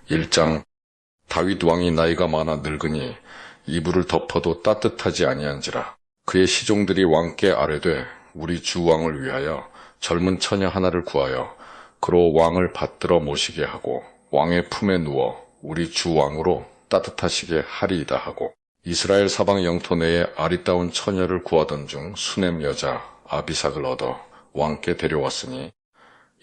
1장. 다윗 왕이 나이가 많아 늙으니 이불을 덮어도 따뜻하지 아니한지라. 그의 시종들이 왕께 아뢰되 우리 주 왕을 위하여 젊은 처녀 하나를 구하여 그로 왕을 받들어 모시게 하고 왕의 품에 누워 우리 주 왕으로 따뜻하시게 하리이다 하고, 이스라엘 사방 영토 내에 아리따운 처녀를 구하던 중 수넴 여자 아비삭을 얻어 왕께 데려왔으니,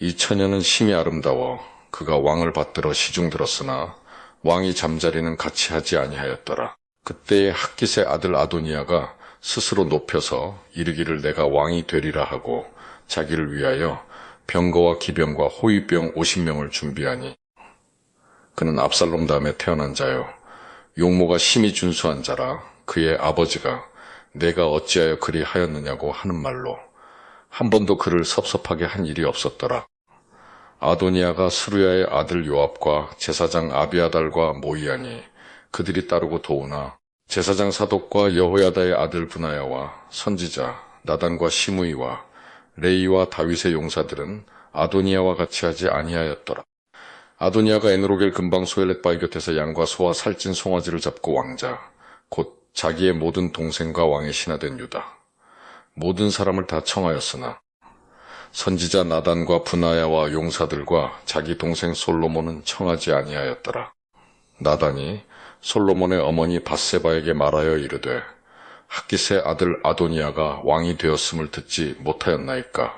이 처녀는 심히 아름다워 그가 왕을 받들어 시중 들었으나 왕이 잠자리는 같이 하지 아니하였더라. 그때에 학깃의 아들 아도니아가 스스로 높여서 이르기를 내가 왕이 되리라 하고 자기를 위하여 병거와 기병과 호위병 50명을 준비하니, 그는 압살롬 다음에 태어난 자요 용모가 심히 준수한 자라. 그의 아버지가 내가 어찌하여 그리 하였느냐고 하는 말로 한 번도 그를 섭섭하게 한 일이 없었더라. 아도니아가 스루야의 아들 요압과 제사장 아비아달과 모이하니 그들이 따르고 도우나, 제사장 사독과 여호야다의 아들 브나야와 선지자 나단과 시므이와 레이와 다윗의 용사들은 아도니아와 같이 하지 아니하였더라. 아도니아가 에누로겔 근방 소엘렛바위 곁에서 양과 소와 살찐 송아지를 잡고 왕자, 곧 자기의 모든 동생과 왕의 신하된 유다 모든 사람을 다 청하였으나, 선지자 나단과 브나야와 용사들과 자기 동생 솔로몬은 청하지 아니하였더라. 나단이 솔로몬의 어머니 밧세바에게 말하여 이르되 학깃의 아들 아도니아가 왕이 되었음을 듣지 못하였나이까?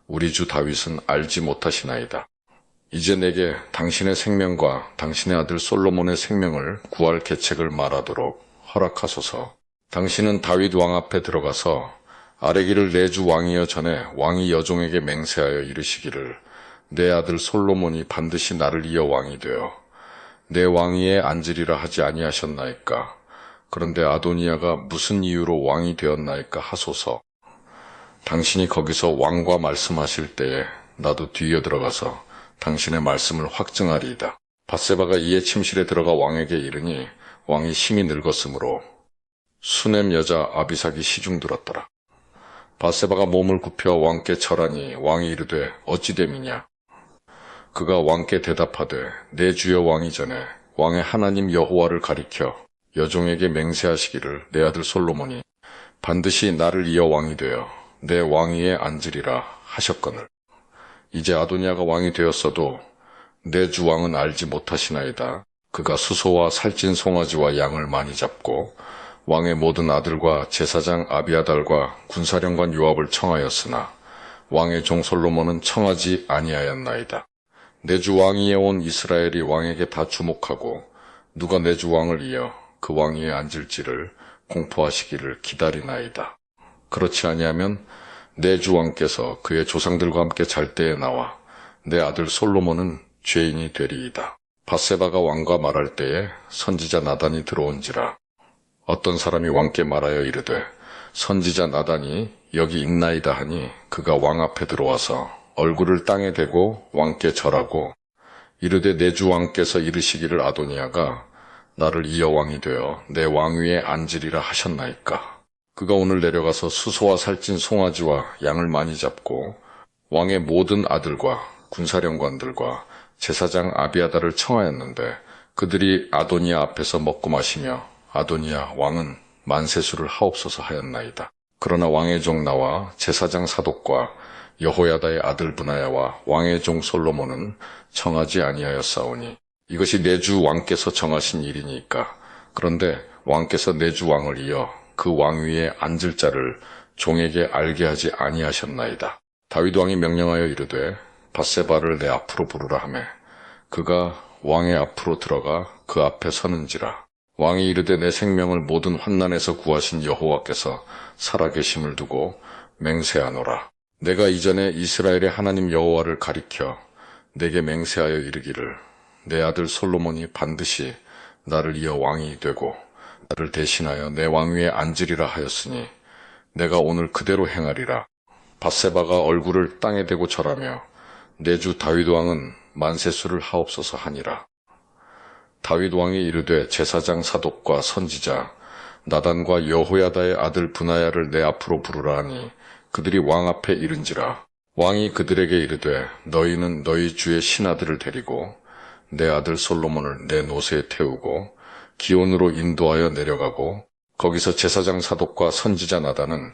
우리 주 다윗은 알지 못하시나이다. 이제 내게 당신의 생명과 당신의 아들 솔로몬의 생명을 구할 계책을 말하도록 허락하소서. 당신은 다윗 왕 앞에 들어가서 아뢰기를 내 주 왕이여 전에 왕이 여종에게 맹세하여 이르시기를 내 아들 솔로몬이 반드시 나를 이어 왕이 되어 내 왕위에 앉으리라 하지 아니하셨나이까? 그런데 아도니아가 무슨 이유로 왕이 되었나이까 하소서. 당신이 거기서 왕과 말씀하실 때에 나도 뒤에 들어가서 당신의 말씀을 확증하리이다. 밧세바가 이에 침실에 들어가 왕에게 이르니 왕이 심히 늙었으므로 수넴 여자 아비삭이 시중 들었더라. 밧세바가 몸을 굽혀 왕께 절하니 왕이 이르되 어찌 됨이냐? 그가 왕께 대답하되 내 주여 왕이 전에 왕의 하나님 여호와를 가리켜 여종에게 맹세하시기를 내 아들 솔로몬이 반드시 나를 이어 왕이 되어 내 왕위에 앉으리라 하셨거늘. 이제 아도니아가 왕이 되었어도 내 주 왕은 알지 못하시나이다. 그가 수소와 살찐 송아지와 양을 많이 잡고 왕의 모든 아들과 제사장 아비아달과 군사령관 요압을 청하였으나 왕의 종 솔로몬은 청하지 아니하였나이다. 내 주 왕위에 온 이스라엘이 왕에게 다 주목하고 누가 내 주 왕을 이어 그 왕위에 앉을지를 공포하시기를 기다리나이다. 그렇지 아니하면 내 주 왕께서 그의 조상들과 함께 잘 때에 나와 내 아들 솔로몬은 죄인이 되리이다. 밧세바가 왕과 말할 때에 선지자 나단이 들어온지라. 어떤 사람이 왕께 말하여 이르되 선지자 나단이 여기 있나이다 하니, 그가 왕 앞에 들어와서 얼굴을 땅에 대고 왕께 절하고 이르되 내 주 왕께서 이르시기를 아도니아가 나를 이어 왕이 되어 내 왕위에 앉으리라 하셨나이까? 그가 오늘 내려가서 수소와 살찐 송아지와 양을 많이 잡고 왕의 모든 아들과 군사령관들과 제사장 아비아달을 청하였는데 그들이 아도니아 앞에서 먹고 마시며 아도니아 왕은 만세수를 하옵소서 하였나이다. 그러나 왕의 종 나와 제사장 사독과 여호야다의 아들 브나야와 왕의 종 솔로몬은 청하지 아니하였사오니 이것이 내 주 왕께서 정하신 일이니까. 그런데 왕께서 내 주 왕을 이어 그 왕위에 앉을 자를 종에게 알게 하지 아니하셨나이다. 다윗 왕이 명령하여 이르되 밧세바를 내 앞으로 부르라 하매 그가 왕의 앞으로 들어가 그 앞에 서는지라. 왕이 이르되 내 생명을 모든 환난에서 구하신 여호와께서 살아계심을 두고 맹세하노라. 내가 이전에 이스라엘의 하나님 여호와를 가리켜 내게 맹세하여 이르기를 내 아들 솔로몬이 반드시 나를 이어 왕이 되고 나를 대신하여 내 왕위에 앉으리라 하였으니 내가 오늘 그대로 행하리라. 밧세바가 얼굴을 땅에 대고 절하며 내 주 다윗 왕은 만세수를 하옵소서 하니라. 다윗 왕이 이르되 제사장 사독과 선지자 나단과 여호야다의 아들 브나야를 내 앞으로 부르라 하니 그들이 왕 앞에 이른지라. 왕이 그들에게 이르되 너희는 너희 주의 신하들을 데리고 내 아들 솔로몬을 내 노새에 태우고 기온으로 인도하여 내려가고 거기서 제사장 사독과 선지자 나단은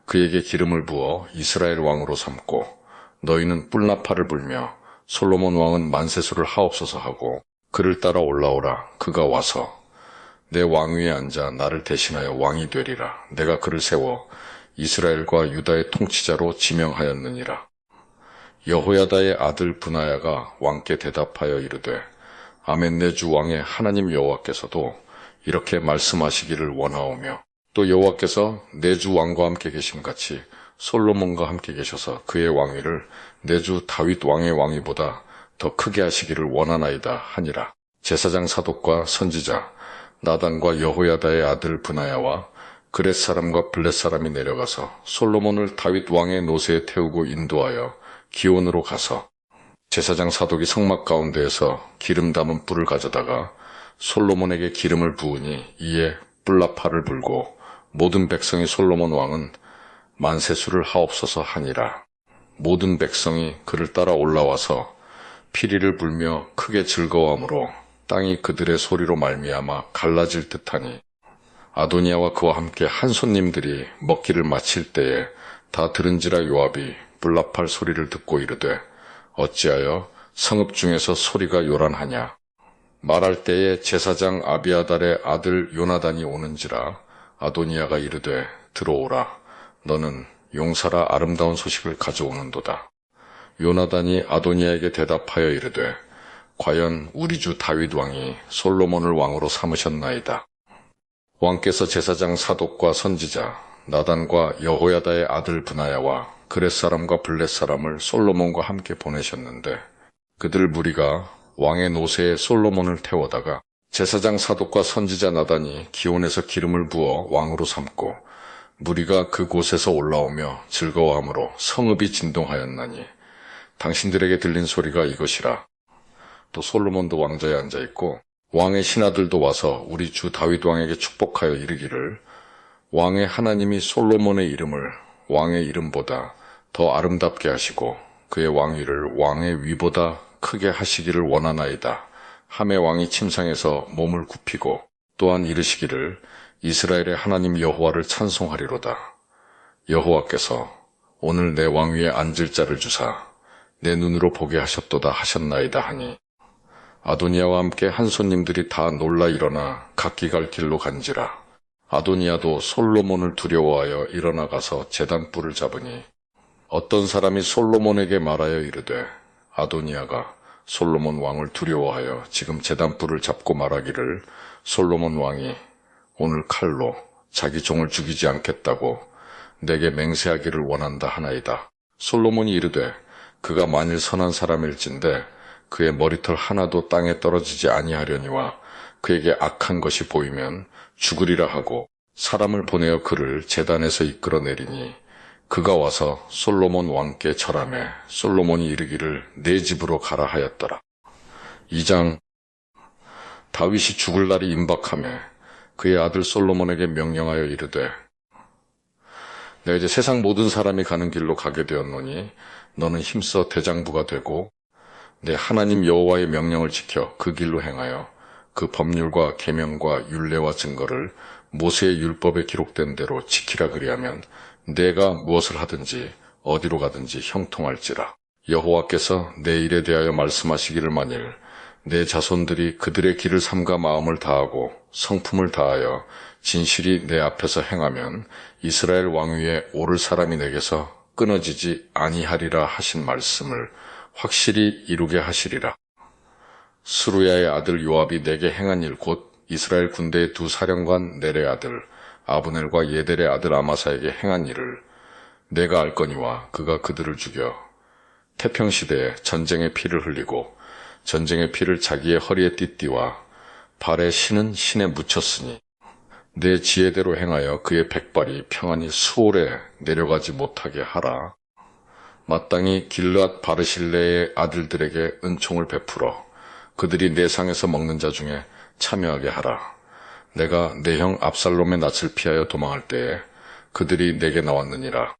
그에게 기름을 부어 이스라엘 왕으로 삼고 너희는 뿔나팔을 불며 솔로몬 왕은 만세수를 하옵소서 하고 그를 따라 올라오라. 그가 와서 내 왕위에 앉아 나를 대신하여 왕이 되리라. 내가 그를 세워 이스라엘과 유다의 통치자로 지명하였느니라. 여호야다의 아들 브나야가 왕께 대답하여 이르되 아멘. 내 주 왕의 하나님 여호와께서도 이렇게 말씀하시기를 원하오며 또 여호와께서 내 주 왕과 함께 계심같이 솔로몬과 함께 계셔서 그의 왕위를 내 주 다윗 왕의 왕위보다 더 크게 하시기를 원하나이다 하니라. 제사장 사독과 선지자 나단과 여호야다의 아들 브나야와 그렛 사람과 블렛 사람이 내려가서 솔로몬을 다윗 왕의 노새에 태우고 인도하여 기온으로 가서 제사장 사독이 성막 가운데에서 기름 담은 뿔을 가져다가 솔로몬에게 기름을 부으니 이에 뿔나팔을 불고 모든 백성이 솔로몬 왕은 만세수를 하옵소서 하니라. 모든 백성이 그를 따라 올라와서 피리를 불며 크게 즐거워하므로 땅이 그들의 소리로 말미암아 갈라질 듯하니 아도니아와 그와 함께 한 손님들이 먹기를 마칠 때에 다 들은지라 요압이 뿔나팔 소리를 듣고 이르되 어찌하여 성읍 중에서 소리가 요란하냐. 말할 때에 제사장 아비아달의 아들 요나단이 오는지라. 아도니아가 이르되 들어오라. 너는 용사라 아름다운 소식을 가져오는도다. 요나단이 아도니아에게 대답하여 이르되 과연 우리 주 다윗 왕이 솔로몬을 왕으로 삼으셨나이다. 왕께서 제사장 사독과 선지자 나단과 여호야다의 아들 브나야와 그렛 사람과 블렛 사람을 솔로몬과 함께 보내셨는데 그들 무리가 왕의 노새에 솔로몬을 태워다가 제사장 사독과 선지자 나단이 기온에서 기름을 부어 왕으로 삼고 무리가 그곳에서 올라오며 즐거워하므로 성읍이 진동하였나니 당신들에게 들린 소리가 이것이라. 또 솔로몬도 왕좌에 앉아있고 왕의 신하들도 와서 우리 주 다윗 왕에게 축복하여 이르기를 왕의 하나님이 솔로몬의 이름을 왕의 이름보다 더 아름답게 하시고 그의 왕위를 왕의 위보다 크게 하시기를 원하나이다. 하매 왕이 침상에서 몸을 굽히고 또한 이르시기를 이스라엘의 하나님 여호와를 찬송하리로다. 여호와께서 오늘 내 왕위에 앉을 자를 주사 내 눈으로 보게 하셨도다 하셨나이다 하니 아도니아와 함께 한 손님들이 다 놀라 일어나 각기 갈 길로 간지라. 아도니아도 솔로몬을 두려워하여 일어나 가서 제단불을 잡으니 어떤 사람이 솔로몬에게 말하여 이르되 아도니아가 솔로몬 왕을 두려워하여 지금 제단불을 잡고 말하기를 솔로몬 왕이 오늘 칼로 자기 종을 죽이지 않겠다고 내게 맹세하기를 원한다 하나이다. 솔로몬이 이르되 그가 만일 선한 사람일진데 그의 머리털 하나도 땅에 떨어지지 아니하려니와 그에게 악한 것이 보이면 죽으리라 하고 사람을 보내어 그를 제단에서 이끌어내리니 그가 와서 솔로몬 왕께 절하매 솔로몬이 이르기를 내 집으로 가라 하였더라. 2장. 다윗이 죽을 날이 임박하매 그의 아들 솔로몬에게 명령하여 이르되 내가 이제 세상 모든 사람이 가는 길로 가게 되었노니 너는 힘써 대장부가 되고 내 하나님 여호와의 명령을 지켜 그 길로 행하여 그 법률과 계명과 율례와 증거를 모세의 율법에 기록된 대로 지키라. 그리하면 내가 무엇을 하든지 어디로 가든지 형통할지라. 여호와께서 내 일에 대하여 말씀하시기를 만일 내 자손들이 그들의 길을 삼가 마음을 다하고 성품을 다하여 진실이 내 앞에서 행하면 이스라엘 왕위에 오를 사람이 내게서 끊어지지 아니하리라 하신 말씀을 확실히 이루게 하시리라. 스루야의 아들 요압이 내게 행한 일 곧 이스라엘 군대의 두 사령관 넬의 아들 아브넬과 예델의 아들 아마사에게 행한 일을 내가 알거니와 그가 그들을 죽여 태평시대에 전쟁의 피를 흘리고 전쟁의 피를 자기의 허리에 띠띠와 발에 신은 신에 묻혔으니 내 지혜대로 행하여 그의 백발이 평안히 수올에 내려가지 못하게 하라. 마땅히 길르앗 바르실레의 아들들에게 은총을 베풀어 그들이 내 상에서 먹는 자 중에 참여하게 하라. 내가 내 형 압살롬의 낯을 피하여 도망할 때에 그들이 내게 나왔느니라.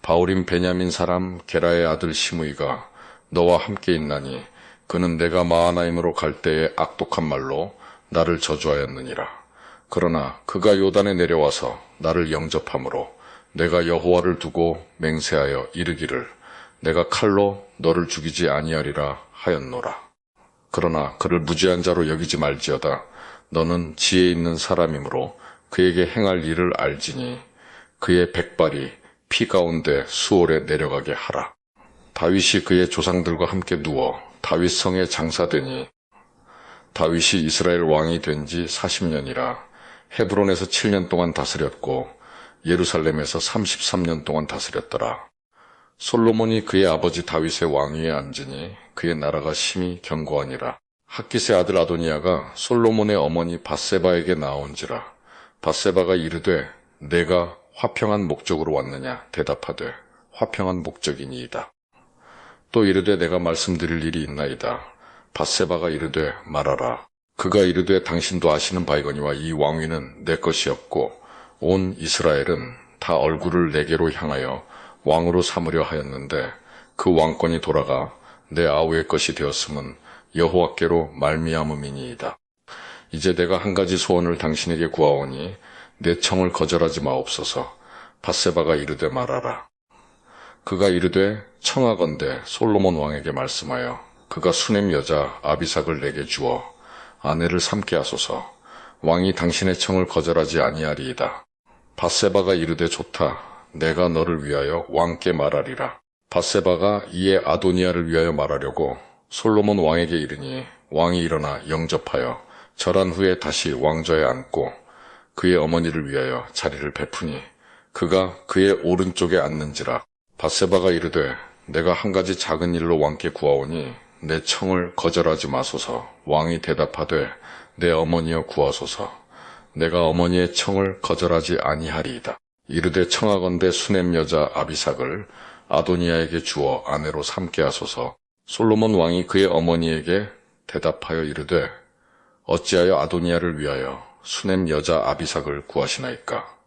바울임 베냐민 사람 게라의 아들 시므이가 너와 함께 있나니 그는 내가 마하나임으로 갈 때에 악독한 말로 나를 저주하였느니라. 그러나 그가 요단에 내려와서 나를 영접함으로 내가 여호와를 두고 맹세하여 이르기를 내가 칼로 너를 죽이지 아니하리라 하였노라. 그러나 그를 무지한 자로 여기지 말지어다. 너는 지혜 있는 사람이므로 그에게 행할 일을 알지니 그의 백발이 피 가운데 수월에 내려가게 하라. 다윗이 그의 조상들과 함께 누워 다윗 성에 장사되니 다윗이 이스라엘 왕이 된 지 40년이라 헤브론에서 7년 동안 다스렸고 예루살렘에서 33년 동안 다스렸더라. 솔로몬이 그의 아버지 다윗의 왕위에 앉으니 그의 나라가 심히 견고하니라. 핫깃의 아들 아도니아가 솔로몬의 어머니 밧세바에게 나온지라. 밧세바가 이르되 내가 화평한 목적으로 왔느냐 대답하되 화평한 목적이니이다. 또 이르되 내가 말씀드릴 일이 있나이다. 밧세바가 이르되 말하라. 그가 이르되 당신도 아시는 바이거니와 이 왕위는 내 것이었고 온 이스라엘은 다 얼굴을 내게로 향하여 왕으로 삼으려 하였는데 그 왕권이 돌아가 내 아우의 것이 되었음은 여호와께로 말미암음이니이다. 이제 내가 한 가지 소원을 당신에게 구하오니 내 청을 거절하지 마옵소서. 밧세바가 이르되 말하라. 그가 이르되 청하건대 솔로몬 왕에게 말씀하여 그가 수넴 여자 아비삭을 내게 주어 아내를 삼게 하소서. 왕이 당신의 청을 거절하지 아니하리이다. 밧세바가 이르되 좋다. 내가 너를 위하여 왕께 말하리라. 밧세바가 이에 아도니아를 위하여 말하려고 솔로몬 왕에게 이르니 왕이 일어나 영접하여 절한 후에 다시 왕좌에 앉고 그의 어머니를 위하여 자리를 베푸니 그가 그의 오른쪽에 앉는지라. 밧세바가 이르되 내가 한 가지 작은 일로 왕께 구하오니 내 청을 거절하지 마소서. 왕이 대답하되 내 어머니여 구하소서. 내가 어머니의 청을 거절하지 아니하리이다. 이르되 청하건대 수넴 여자 아비삭을 아도니아에게 주어 아내로 삼게 하소서. 솔로몬 왕이 그의 어머니에게 대답하여 이르되 어찌하여 아도니아를 위하여 수넴 여자 아비삭을 구하시나이까?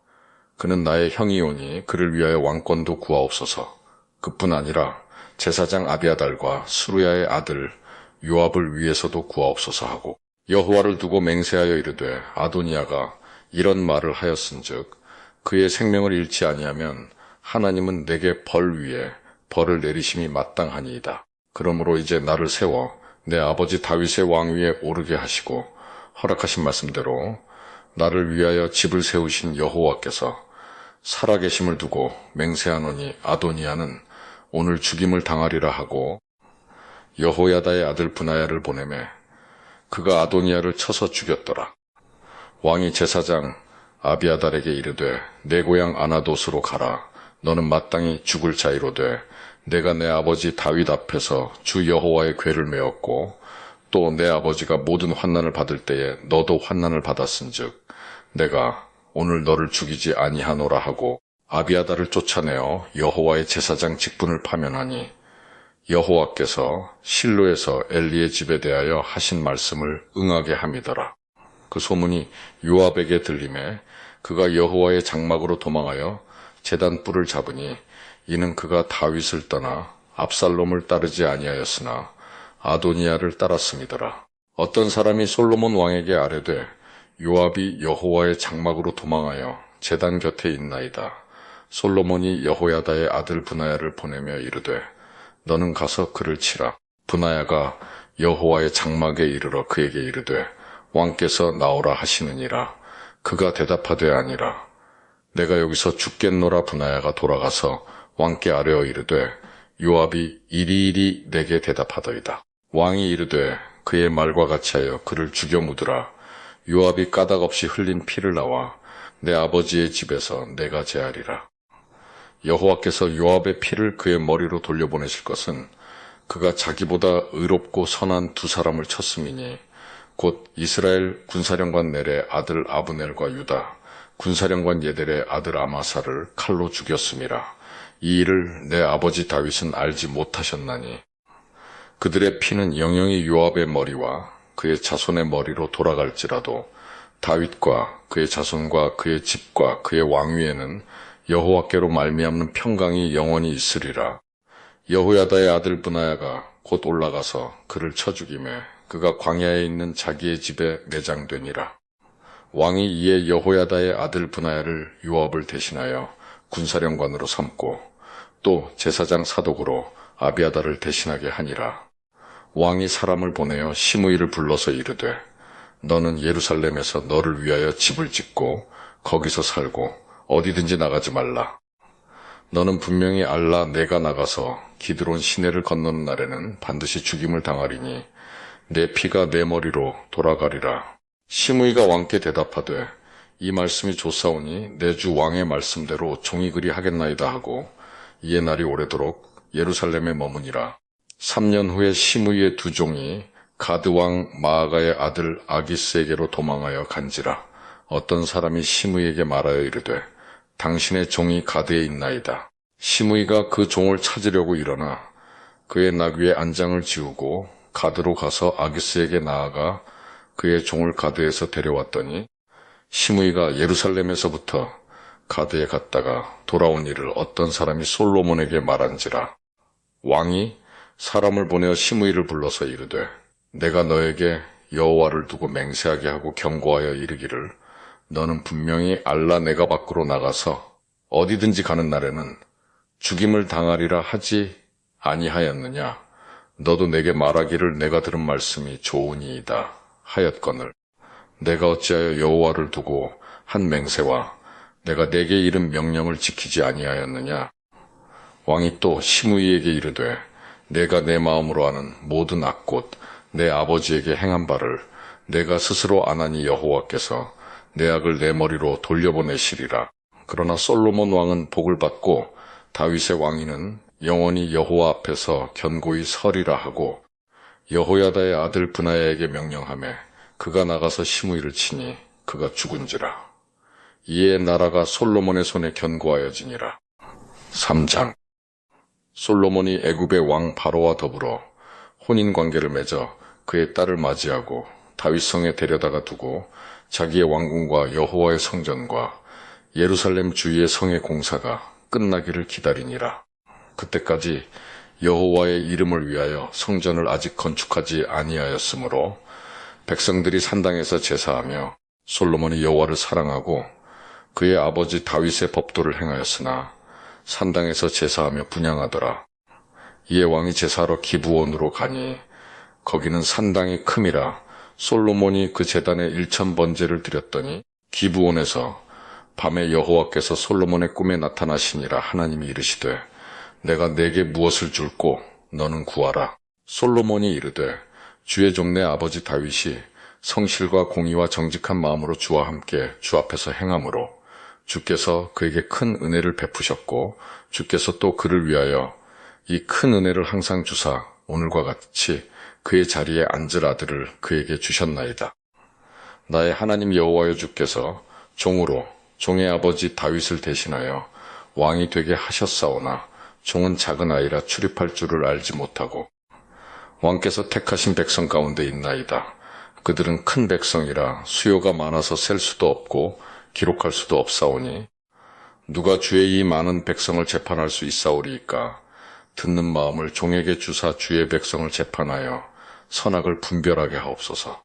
그는 나의 형이오니 그를 위하여 왕권도 구하옵소서. 그뿐 아니라 제사장 아비아달과 수루야의 아들 요압을 위해서도 구하옵소서 하고 여호와를 두고 맹세하여 이르되 아도니아가 이런 말을 하였은즉 그의 생명을 잃지 아니하면 하나님은 내게 벌 위에 벌을 내리심이 마땅하니이다. 그러므로 이제 나를 세워 내 아버지 다윗의 왕위에 오르게 하시고 허락하신 말씀대로 나를 위하여 집을 세우신 여호와께서 살아계심을 두고 맹세하노니 아도니아는 오늘 죽임을 당하리라 하고 여호야다의 아들 브나야를 보내매 그가 아도니아를 쳐서 죽였더라. 왕이 제사장 아비아달에게 이르되 내 고향 아나돗으로 가라. 너는 마땅히 죽을 자이로되 내가 내 아버지 다윗 앞에서 주 여호와의 궤를 메었고 또 내 아버지가 모든 환난을 받을 때에 너도 환난을 받았은즉 내가 오늘 너를 죽이지 아니하노라 하고 아비아달을 쫓아내어 여호와의 제사장 직분을 파면하니 여호와께서 실로에서 엘리의 집에 대하여 하신 말씀을 응하게 함이더라. 그 소문이 요압에게 들림에 그가 여호와의 장막으로 도망하여 제단 뿔을 잡으니 이는 그가 다윗을 떠나 압살롬을 따르지 아니하였으나 아도니아를 따랐음이더라. 어떤 사람이 솔로몬 왕에게 아뢰되 요압이 여호와의 장막으로 도망하여 제단 곁에 있나이다. 솔로몬이 여호야다의 아들 브나야를 보내며 이르되 너는 가서 그를 치라. 브나야가 여호와의 장막에 이르러 그에게 이르되 왕께서 나오라 하시느니라. 그가 대답하되 아니라. 내가 여기서 죽겠노라. 브나야가 돌아가서 왕께 아뢰어 이르되 요압이 이리이리 내게 대답하더이다. 왕이 이르되 그의 말과 같이 하여 그를 죽여 묻으라. 요압이 까닭없이 흘린 피를 나와 내 아버지의 집에서 내가 제하리라. 여호와께서 요압의 피를 그의 머리로 돌려보내실 것은 그가 자기보다 의롭고 선한 두 사람을 쳤음이니 곧 이스라엘 군사령관 넬의 아들 아브넬과 유다 군사령관 예델의 아들 아마사를 칼로 죽였음이라. 이 일을 내 아버지 다윗은 알지 못하셨나니 그들의 피는 영영이 요압의 머리와 그의 자손의 머리로 돌아갈지라도 다윗과 그의 자손과 그의 집과 그의 왕위에는 여호와께로 말미암는 평강이 영원히 있으리라. 여호야다의 아들 브나야가 곧 올라가서 그를 쳐 죽이매 그가 광야에 있는 자기의 집에 매장되니라. 왕이 이에 여호야다의 아들 브나야를 요압을 대신하여 군사령관으로 삼고 또 제사장 사독으로 아비아다를 대신하게 하니라. 왕이 사람을 보내어 시므이를 불러서 이르되 너는 예루살렘에서 너를 위하여 집을 짓고 거기서 살고 어디든지 나가지 말라. 너는 분명히 알라 내가 나가서 기드론 시내를 건너는 날에는 반드시 죽임을 당하리니 내 피가 내 머리로 돌아가리라. 시므이가 왕께 대답하되 이 말씀이 좋사오니 내 주 왕의 말씀대로 종이 그리 하겠나이다 하고 이에 날이 오래도록 예루살렘에 머무니라. 3년 후에 시므이의 두 종이 가드 왕 마아가의 아들 아기스에게로 도망하여 간지라. 어떤 사람이 시므이에게 말하여 이르되 당신의 종이 가드에 있나이다. 시므이가 그 종을 찾으려고 일어나 그의 나귀에 안장을 지우고 가드로 가서 아기스에게 나아가 그의 종을 가드에서 데려왔더니 시므이가 예루살렘에서부터 가드에 갔다가 돌아온 일을 어떤 사람이 솔로몬에게 말한지라. 왕이 사람을 보내어 시므이를 불러서 이르되 내가 너에게 여호와를 두고 맹세하게 하고 경고하여 이르기를 너는 분명히 알라 내가 밖으로 나가서 어디든지 가는 날에는 죽임을 당하리라 하지 아니하였느냐. 너도 내게 말하기를 내가 들은 말씀이 좋으니이다 하였거늘 내가 어찌하여 여호와를 두고 한 맹세와 내가 내게 이른 명령을 지키지 아니하였느냐. 왕이 또 시므이에게 이르되 내가 내 마음으로 하는 모든 악곳 내 아버지에게 행한 바를 내가 스스로 안 하니 여호와께서 내 악을 내 머리로 돌려보내시리라. 그러나 솔로몬 왕은 복을 받고 다윗의 왕위는 영원히 여호와 앞에서 견고히 서리라 하고 여호야다의 아들 브나야에게 명령하매 그가 나가서 시므이를 치니 그가 죽은지라. 이에 나라가 솔로몬의 손에 견고하여지니라. 3장. 솔로몬이 애굽의 왕 바로와 더불어 혼인관계를 맺어 그의 딸을 맞이하고 다윗성에 데려다가 두고 자기의 왕궁과 여호와의 성전과 예루살렘 주위의 성의 공사가 끝나기를 기다리니라. 그때까지 여호와의 이름을 위하여 성전을 아직 건축하지 아니하였으므로 백성들이 산당에서 제사하며 솔로몬이 여호와를 사랑하고 그의 아버지 다윗의 법도를 행하였으나 산당에서 제사하며 분향하더라. 이에 왕이 제사하러 기브온으로 가니 거기는 산당이 큼이라 솔로몬이 그 제단에 1000번제를 드렸더니 기브온에서 밤에 여호와께서 솔로몬의 꿈에 나타나시니라. 하나님이 이르시되 내가 내게 무엇을 줄꼬 너는 구하라. 솔로몬이 이르되 주의 종 내 아버지 다윗이 성실과 공의와 정직한 마음으로 주와 함께 주 앞에서 행함으로 주께서 그에게 큰 은혜를 베푸셨고 주께서 또 그를 위하여 이 큰 은혜를 항상 주사 오늘과 같이 그의 자리에 앉을 아들을 그에게 주셨나이다. 나의 하나님 여호와여 주께서 종으로 종의 아버지 다윗을 대신하여 왕이 되게 하셨사오나 종은 작은 아이라 출입할 줄을 알지 못하고 왕께서 택하신 백성 가운데 있나이다. 그들은 큰 백성이라 수요가 많아서 셀 수도 없고 기록할 수도 없사오니 누가 주의 이 많은 백성을 재판할 수 있사오리이까. 듣는 마음을 종에게 주사 주의 백성을 재판하여 선악을 분별하게 하옵소서.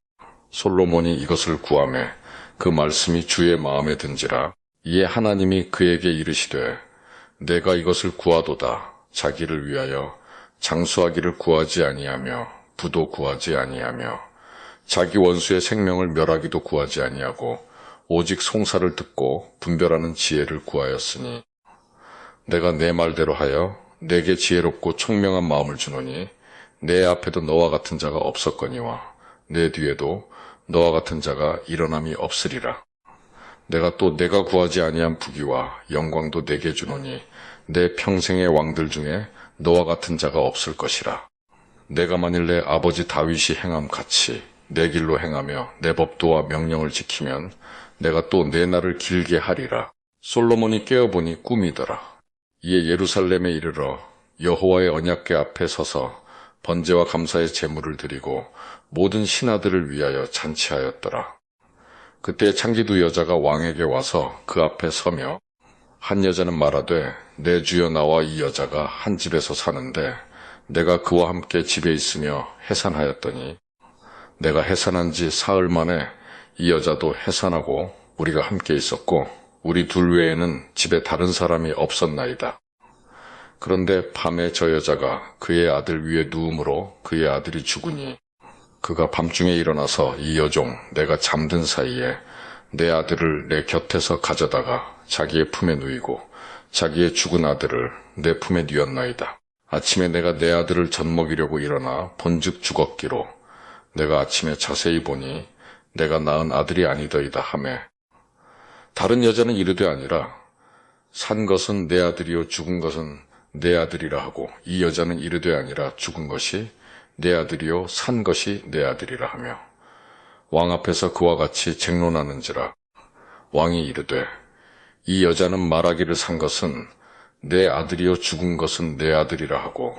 솔로몬이 이것을 구하매 그 말씀이 주의 마음에 든지라. 이에 하나님이 그에게 이르시되 내가 이것을 구하도다. 자기를 위하여 장수하기를 구하지 아니하며 부도 구하지 아니하며 자기 원수의 생명을 멸하기도 구하지 아니하고 오직 송사를 듣고 분별하는 지혜를 구하였으니 내가 내 말대로 하여 내게 지혜롭고 총명한 마음을 주노니 내 앞에도 너와 같은 자가 없었거니와 내 뒤에도 너와 같은 자가 일어남이 없으리라. 내가 또 내가 구하지 아니한 부귀와 영광도 내게 주노니 내 평생의 왕들 중에 너와 같은 자가 없을 것이라. 내가 만일 내 아버지 다윗이 행함 같이 내 길로 행하며 내 법도와 명령을 지키면 내가 또 내 날을 길게 하리라. 솔로몬이 깨어보니 꿈이더라. 이에 예루살렘에 이르러 여호와의 언약궤 앞에 서서 번제와 감사의 제물을 드리고 모든 신하들을 위하여 잔치하였더라. 그때 창기두 여자가 왕에게 와서 그 앞에 서며 한 여자는 말하되 내 주여 나와 이 여자가 한 집에서 사는데 내가 그와 함께 집에 있으며 해산하였더니 내가 해산한 지 사흘 만에 이 여자도 해산하고 우리가 함께 있었고 우리 둘 외에는 집에 다른 사람이 없었나이다. 그런데 밤에 저 여자가 그의 아들 위에 누움으로 그의 아들이 죽으니 그가 밤중에 일어나서 이 여종 내가 잠든 사이에 내 아들을 내 곁에서 가져다가 자기의 품에 누이고 자기의 죽은 아들을 내 품에 뉘었나이다. 아침에 내가 내 아들을 젖먹이려고 일어나 본즉 죽었기로 내가 아침에 자세히 보니 내가 낳은 아들이 아니더이다 하매 다른 여자는 이르되 아니라 산 것은 내 아들이요 죽은 것은 내 아들이라 하고 이 여자는 이르되 아니라 죽은 것이 내 아들이요 산 것이 내 아들이라 하며 왕 앞에서 그와 같이 쟁론하는지라. 왕이 이르되 이 여자는 말하기를 산 것은 내 아들이요 죽은 것은 내 아들이라 하고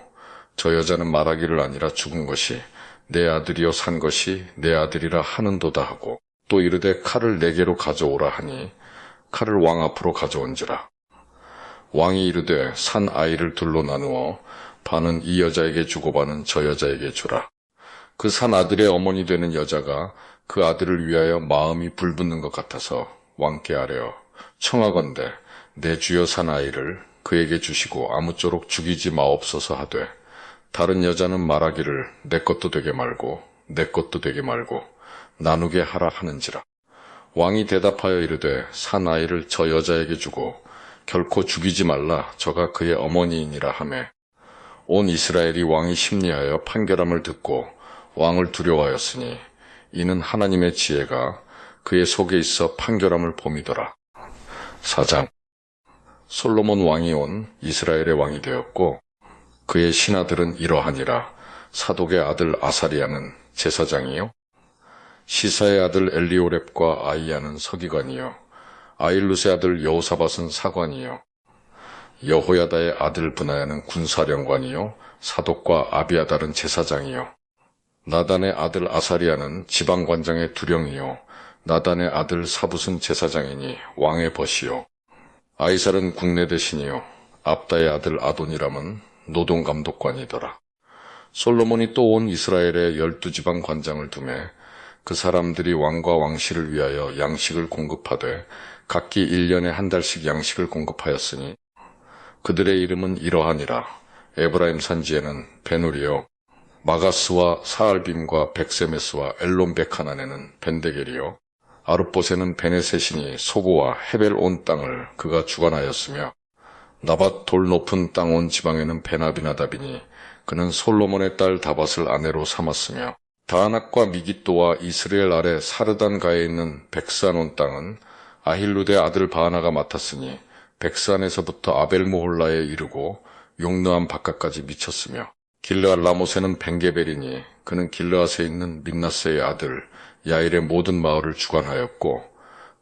저 여자는 말하기를 아니라 죽은 것이 내 아들이요 산 것이 내 아들이라 하는도다 하고 또 이르되 칼을 내게로 가져오라 하니 칼을 왕 앞으로 가져온지라. 왕이 이르되 산 아이를 둘로 나누어 반은 이 여자에게 주고 반은 저 여자에게 주라. 그 산 아들의 어머니 되는 여자가 그 아들을 위하여 마음이 불붙는 것 같아서 왕께 아뢰어 청하건대 내 주여 산 아이를 그에게 주시고 아무쪼록 죽이지 마옵소서 하되 다른 여자는 말하기를 내 것도 되게 말고 내 것도 되게 말고 나누게 하라 하는지라. 왕이 대답하여 이르되 산 아이를 저 여자에게 주고 결코 죽이지 말라 저가 그의 어머니이니라 하매 온 이스라엘이 왕이 심리하여 판결함을 듣고 왕을 두려워하였으니 이는 하나님의 지혜가 그의 속에 있어 판결함을 봄이더라. 4장. 솔로몬 왕이 온 이스라엘의 왕이 되었고 그의 신하들은 이러하니라. 사독의 아들 아사리야는 제사장이요 시사의 아들 엘리오렙과 아이야는 서기관이요 아일룻의 아들 여호사밧은 사관이요 여호야다의 아들 브나야는 군사령관이요 사독과 아비아달은 제사장이요 나단의 아들 아사리야는 지방관장의 두령이요 나단의 아들 사붓은 제사장이니 왕의 벗이요 아이살은 국내 대신이요 압다의 아들 아도니람은 노동감독관이더라. 솔로몬이 또 온 이스라엘에 12지방 관장을 두매 그 사람들이 왕과 왕실을 위하여 양식을 공급하되 각기 1년에 한 달씩 양식을 공급하였으니 그들의 이름은 이러하니라. 에브라임 산지에는 베누리요 마가스와 사알빔과 백세메스와 엘론베카난에는 벤데겔이요 아룻봇에는 베네셋이니 소고와 헤벨 온 땅을 그가 주관하였으며 나밧 돌 높은 땅 온 지방에는 베나비나답이니 그는 솔로몬의 딸 다밧을 아내로 삼았으며 다아낙과 미깃도와 이스라엘 아래 사르단가에 있는 백산 온 땅은 아힐lud의 아들 바하나가 맡았으니 백산에서부터 아벨모홀라에 이르고 용르암 바깥까지 미쳤으며 길르앗 라못에는 벤게벨이니 그는 길르앗에 있는 민나스의 아들 야일의 모든 마을을 주관하였고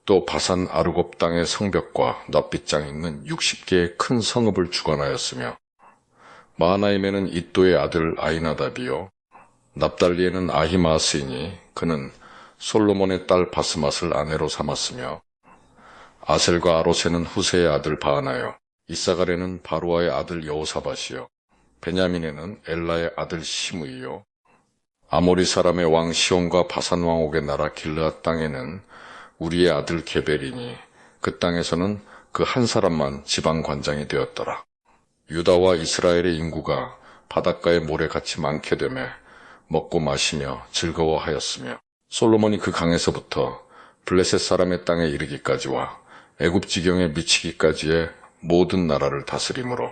또 바산 아르곱 땅의 성벽과 납빗장에 있는 60개의 큰 성읍을 주관하였으며 마하나임에는 id도의 아들 아히나답이요 납달리에는 아히마스이니 그는 솔로몬의 딸 바스맛을 아내로 삼았으며 아셀과 아롯에는 후세의 아들 바하나요 이사갈에는 바루아의 아들 여호사밧이요 베냐민에는 엘라의 아들 시므이요 아모리 사람의 왕 시온과 바산 왕옥의 나라 길르앗 땅에는 우리의 아들 게벨이니 그 땅에서는 그 한 사람만 지방관장이 되었더라. 유다와 이스라엘의 인구가 바닷가의 모래같이 많게 되매 먹고 마시며 즐거워하였으며 솔로몬이 그 강에서부터 블레셋 사람의 땅에 이르기까지와 애굽 지경에 미치기까지의 모든 나라를 다스림으로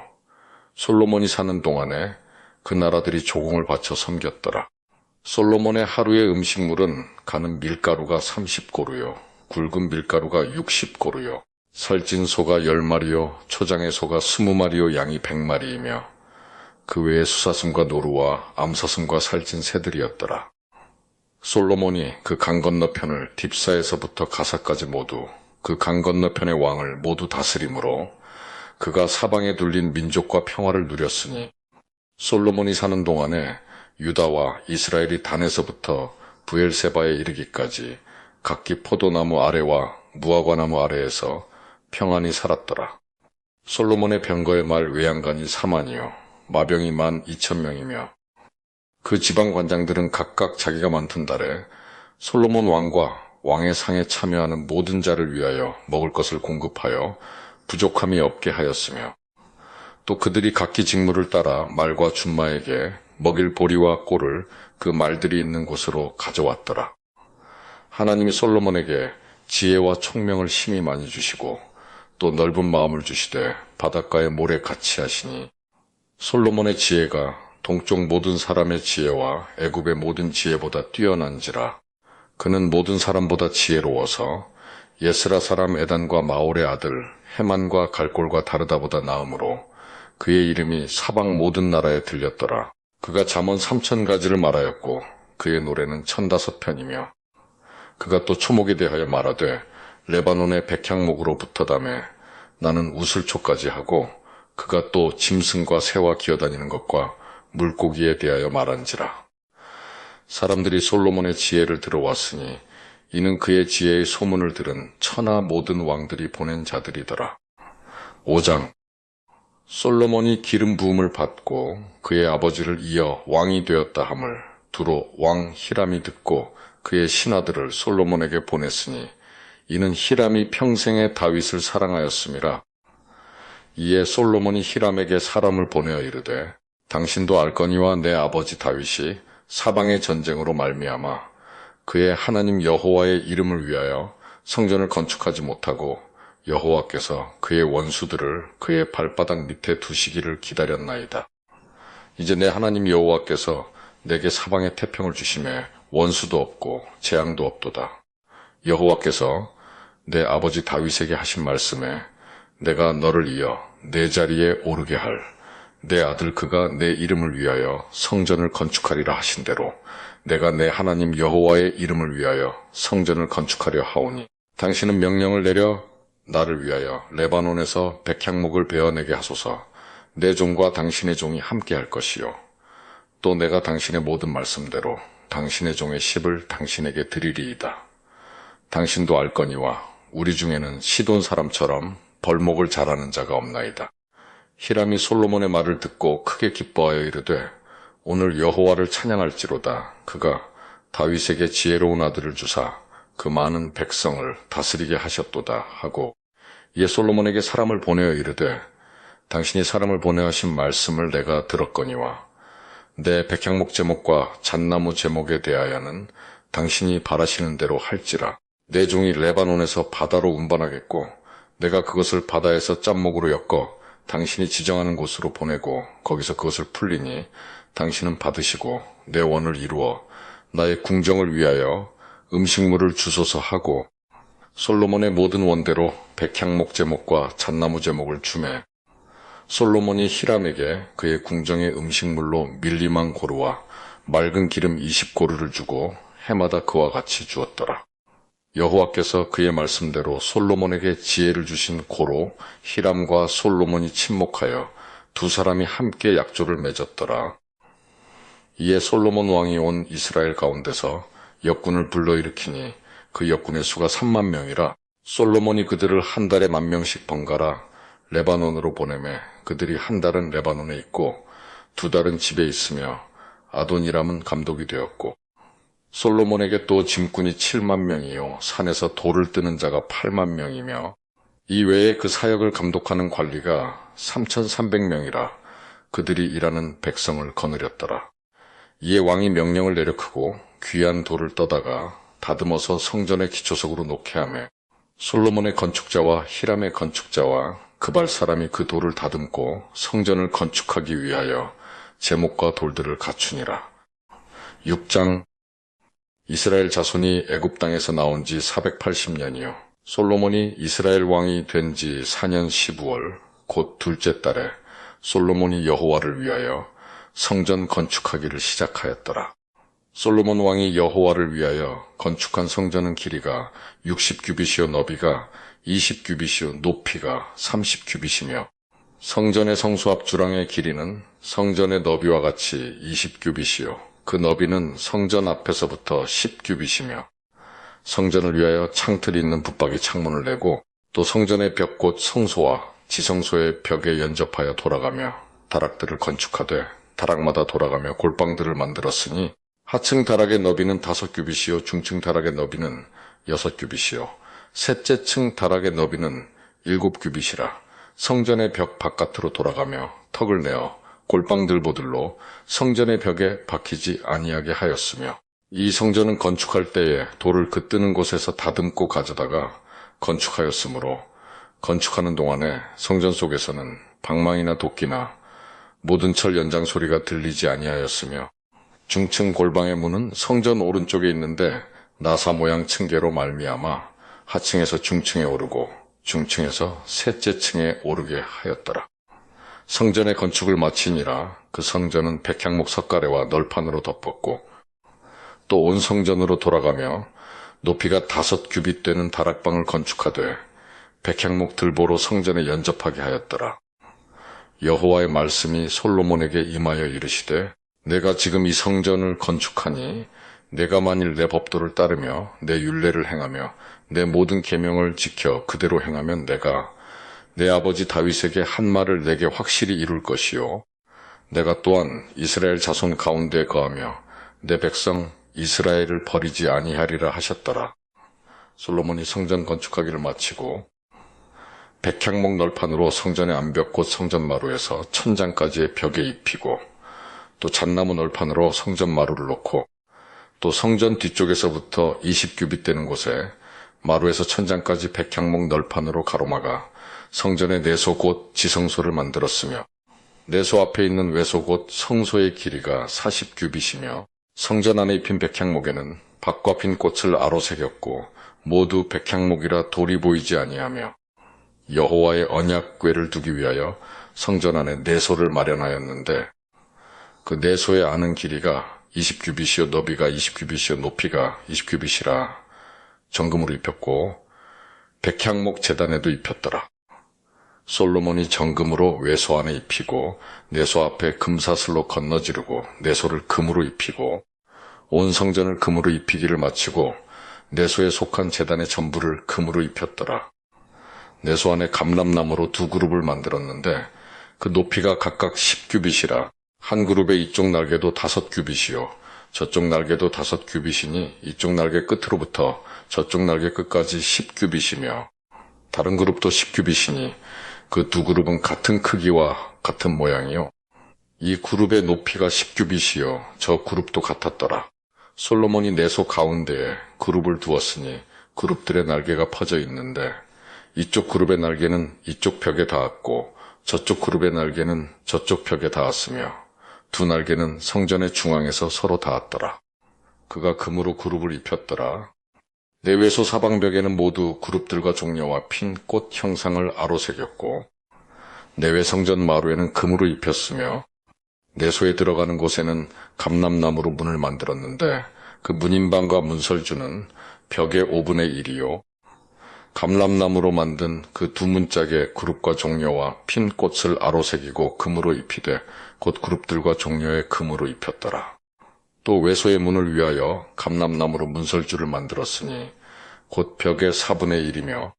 솔로몬이 사는 동안에 그 나라들이 조공을 바쳐 섬겼더라. 솔로몬의 하루의 음식물은 가는 밀가루가 30고루요 굵은 밀가루가 60고루요 살찐 소가 10마리요 초장의 소가 20마리요 양이 100마리이며 그 외에 수사슴과 노루와 암사슴과 살찐 새들이었더라. 솔로몬이 그 강 건너편을 딥사에서부터 가사까지 모두 그 강 건너편의 왕을 모두 다스림으로 그가 사방에 둘린 민족과 평화를 누렸으니 솔로몬이 사는 동안에 유다와 이스라엘이 단에서부터 부엘세바에 이르기까지 각기 포도나무 아래와 무화과나무 아래에서 평안히 살았더라. 솔로몬의 병거의 말 외양간이 4만이요 마병이 12,000명이며 그 지방 관장들은 각각 자기가 맡은 달에 솔로몬 왕과 왕의 상에 참여하는 모든 자를 위하여 먹을 것을 공급하여 부족함이 없게 하였으며 또 그들이 각기 직무를 따라 말과 준마에게 먹일 보리와 꼴을 그 말들이 있는 곳으로 가져왔더라. 하나님이 솔로몬에게 지혜와 총명을 심히 많이 주시고 또 넓은 마음을 주시되 바닷가의 모래 같이 하시니 솔로몬의 지혜가 동쪽 모든 사람의 지혜와 애굽의 모든 지혜보다 뛰어난지라. 그는 모든 사람보다 지혜로워서 예스라 사람 에단과 마올의 아들 헤만과 갈골과 다르다보다 나음으로 그의 이름이 사방 모든 나라에 들렸더라. 그가 잠언 3,000가지를 말하였고 그의 노래는 1,005편이며 그가 또 초목에 대하여 말하되 레바논의 백향목으로 붙어다매 나는 우슬초까지 하고 그가 또 짐승과 새와 기어다니는 것과 물고기에 대하여 말한지라. 사람들이 솔로몬의 지혜를 들어왔으니 이는 그의 지혜의 소문을 들은 천하 모든 왕들이 보낸 자들이더라. 5장. 솔로몬이 기름 부음을 받고 그의 아버지를 이어 왕이 되었다 함을 두로 왕 히람이 듣고 그의 신하들을 솔로몬에게 보냈으니 이는 히람이 평생에 다윗을 사랑하였음이라. 이에 솔로몬이 히람에게 사람을 보내어 이르되 당신도 알거니와 내 아버지 다윗이 사방의 전쟁으로 말미암아 그의 하나님 여호와의 이름을 위하여 성전을 건축하지 못하고 여호와께서 그의 원수들을 그의 발바닥 밑에 두시기를 기다렸나이다. 이제 내 하나님 여호와께서 내게 사방에 태평을 주심에 원수도 없고 재앙도 없도다. 여호와께서 내 아버지 다윗에게 하신 말씀에 내가 너를 이어 내 자리에 오르게 할 내 아들 그가 내 이름을 위하여 성전을 건축하리라 하신 대로 내가 내 하나님 여호와의 이름을 위하여 성전을 건축하려 하오니 당신은 명령을 내려 나를 위하여 레바논에서 백향목을 베어내게 하소서. 내 종과 당신의 종이 함께 할 것이요 또 내가 당신의 모든 말씀대로 당신의 종의 십을 당신에게 드리리이다. 당신도 알거니와 우리 중에는 시돈 사람처럼 벌목을 잘하는 자가 없나이다. 히람이 솔로몬의 말을 듣고 크게 기뻐하여 이르되 오늘 여호와를 찬양할지로다. 그가 다윗에게 지혜로운 아들을 주사 그 많은 백성을 다스리게 하셨도다 하고 이에 솔로몬에게 사람을 보내어 이르되 당신이 사람을 보내어 하신 말씀을 내가 들었거니와 내 백향목 제목과 잣나무 제목에 대하여는 당신이 바라시는 대로 할지라. 내 종이 레바논에서 바다로 운반하겠고 내가 그것을 바다에서 짬목으로 엮어 당신이 지정하는 곳으로 보내고 거기서 그것을 풀리니 당신은 받으시고 내 원을 이루어 나의 궁정을 위하여 음식물을 주소서 하고 솔로몬의 모든 원대로 백향목 제목과 잣나무 제목을 주매 솔로몬이 히람에게 그의 궁정의 음식물로 밀림한 고루와 맑은 기름 20고루를 주고 해마다 그와 같이 주었더라. 여호와께서 그의 말씀대로 솔로몬에게 지혜를 주신 고로 히람과 솔로몬이 친목하여 두 사람이 함께 약조를 맺었더라. 이에 솔로몬 왕이 온 이스라엘 가운데서 역군을 불러일으키니 그 역군의 수가 3만 명이라. 솔로몬이 그들을 한 달에 10,000명씩 번갈아 레바논으로 보내매 그들이 한 달은 레바논에 있고 두 달은 집에 있으며 아도니람은 감독이 되었고 솔로몬에게 또 짐꾼이 7만 명이요 산에서 돌을 뜨는 자가 8만 명이며 이 외에 그 사역을 감독하는 관리가 3,300명이라 그들이 일하는 백성을 거느렸더라. 이에 왕이 명령을 내려 크고 귀한 돌을 떠다가 다듬어서 성전의 기초석으로 놓게 하며 솔로몬의 건축자와 히람의 건축자와 그발 사람이 그 돌을 다듬고 성전을 건축하기 위하여 제목과 돌들을 갖추니라. 6장. 이스라엘 자손이 애굽 땅에서 나온 지 480년이요 솔로몬이 이스라엘 왕이 된 지 4년 12월 곧 둘째 달에 솔로몬이 여호와를 위하여 성전 건축하기를 시작하였더라. 솔로몬 왕이 여호와를 위하여 건축한 성전은 길이가 60규빗이요 너비가 20규빗이요 높이가 30규빗이며 성전의 성수 앞 주랑의 길이는 성전의 너비와 같이 20규빗이요 그 너비는 성전 앞에서부터 10규빗이며 성전을 위하여 창틀이 있는 붙박이 창문을 내고 또 성전의 벽 곧 성소와 지성소의 벽에 연접하여 돌아가며 다락들을 건축하되 다락마다 돌아가며 골방들을 만들었으니 하층 다락의 너비는 5규빗이요 중층 다락의 너비는 6규빗이요 셋째 층 다락의 너비는 7규빗이라 성전의 벽 바깥으로 돌아가며 턱을 내어 골방들보들로 성전의 벽에 박히지 아니하게 하였으며 이 성전은 건축할 때에 돌을 그 뜨는 곳에서 다듬고 가져다가 건축하였으므로 건축하는 동안에 성전 속에서는 방망이나 도끼나 모든 철 연장 소리가 들리지 아니하였으며 중층 골방의 문은 성전 오른쪽에 있는데 나사 모양 층계로 말미암아 하층에서 중층에 오르고 중층에서 셋째 층에 오르게 하였더라. 성전의 건축을 마치니라 그 성전은 백향목 석가래와 널판으로 덮었고 또 온 성전으로 돌아가며 높이가 5규빗 되는 다락방을 건축하되 백향목 들보로 성전에 연접하게 하였더라. 여호와의 말씀이 솔로몬에게 임하여 이르시되 내가 지금 이 성전을 건축하니 내가 만일 내 법도를 따르며 내 율례를 행하며 내 모든 계명을 지켜 그대로 행하면 내가 내 아버지 다윗에게 한 말을 내게 확실히 이룰 것이요 내가 또한 이스라엘 자손 가운데 거하며 내 백성 이스라엘을 버리지 아니하리라 하셨더라. 솔로몬이 성전 건축하기를 마치고 백향목 널판으로 성전의 암벽 곧 성전 마루에서 천장까지의 벽에 입히고 또 잣나무 널판으로 성전 마루를 놓고 또 성전 뒤쪽에서부터 20규빗 되는 곳에 마루에서 천장까지 백향목 널판으로 가로막아 성전의 내소 곧 지성소를 만들었으며 내소 앞에 있는 외소 곧 성소의 길이가 40규빗이며 성전 안에 입힌 백향목에는 박과 핀 꽃을 아로새겼고 모두 백향목이라 돌이 보이지 아니하며 여호와의 언약궤를 두기 위하여 성전 안에 내소를 마련하였는데 그 내소의 아는 길이가 20규빗이요 너비가 20규빗이요 높이가 20규빗이라 정금으로 입혔고 백향목 제단에도 입혔더라. 솔로몬이 정금으로 외소 안에 입히고 내소 앞에 금사슬로 건너지르고 내소를 금으로 입히고 온 성전을 금으로 입히기를 마치고 내소에 속한 제단의 전부를 금으로 입혔더라. 내소 안에 감람나무로 2그룹을 만들었는데 그 높이가 각각 10규빗이라 한 그룹의 이쪽 날개도 5규빗이요 저쪽 날개도 5규빗이니 이쪽 날개 끝으로부터 저쪽 날개 끝까지 10규빗이며 다른 그룹도 10규빗이니 그 2그룹은 같은 크기와 같은 모양이요 이 그룹의 높이가 10규빗이요 저 그룹도 같았더라. 솔로몬이 내소 가운데에 그룹을 두었으니 그룹들의 날개가 퍼져 있는데 이쪽 그룹의 날개는 이쪽 벽에 닿았고 저쪽 그룹의 날개는 저쪽 벽에 닿았으며 두 날개는 성전의 중앙에서 서로 닿았더라. 그가 금으로 그룹을 입혔더라. 내외소 사방벽에는 모두 그룹들과 종려와 핀 꽃 형상을 아로새겼고 내외 성전 마루에는 금으로 입혔으며 내소에 들어가는 곳에는 감람나무로 문을 만들었는데 그 문인방과 문설주는 벽의 5분의 1이요 감람나무로 만든 그 두 문짝에 그룹과 종려와 핀 꽃을 아로새기고 금으로 입히되 곧 그룹들과 종려에 금으로 입혔더라. 또 외소의 문을 위하여 감람나무로 문설주를 만들었으니 곧 벽의 4분의 1이며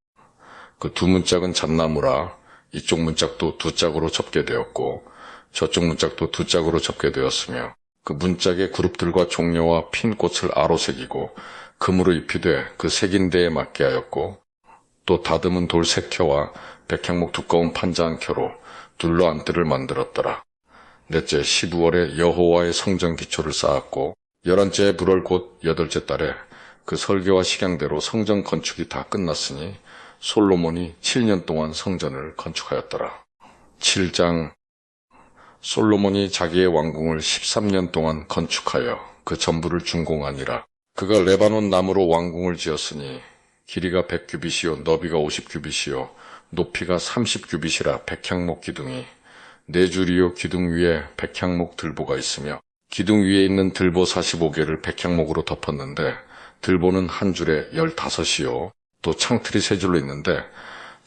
그 두 문짝은 잣나무라 이쪽 문짝도 2짝으로 접게 되었고 저쪽 문짝도 2짝으로 접게 되었으며 그 문짝의 그룹들과 종려와 핀 꽃을 아로새기고 금으로 입히되 그 새긴 데에 맞게 하였고 또 다듬은 돌 3켜와 백향목 두꺼운 판자 1켜로 둘러 안뜰을 만들었더라. 넷째 12월에 여호와의 성전 기초를 쌓았고 11째 불월 곧 8째 달에 그 설계와 식양대로 성전 건축이 다 끝났으니 솔로몬이 7년 동안 성전을 건축하였더라. 7장 솔로몬이 자기의 왕궁을 13년 동안 건축하여 그 전부를 준공하니라. 그가 레바논 나무로 왕궁을 지었으니 길이가 100규빗이요 너비가 50규빗이요 높이가 30규빗이라 백향목 기둥이 4줄이요 기둥 위에 백향목 들보가 있으며 기둥 위에 있는 들보 45개를 백향목으로 덮었는데 들보는 한 줄에 15이요 또 창틀이 3줄로 있는데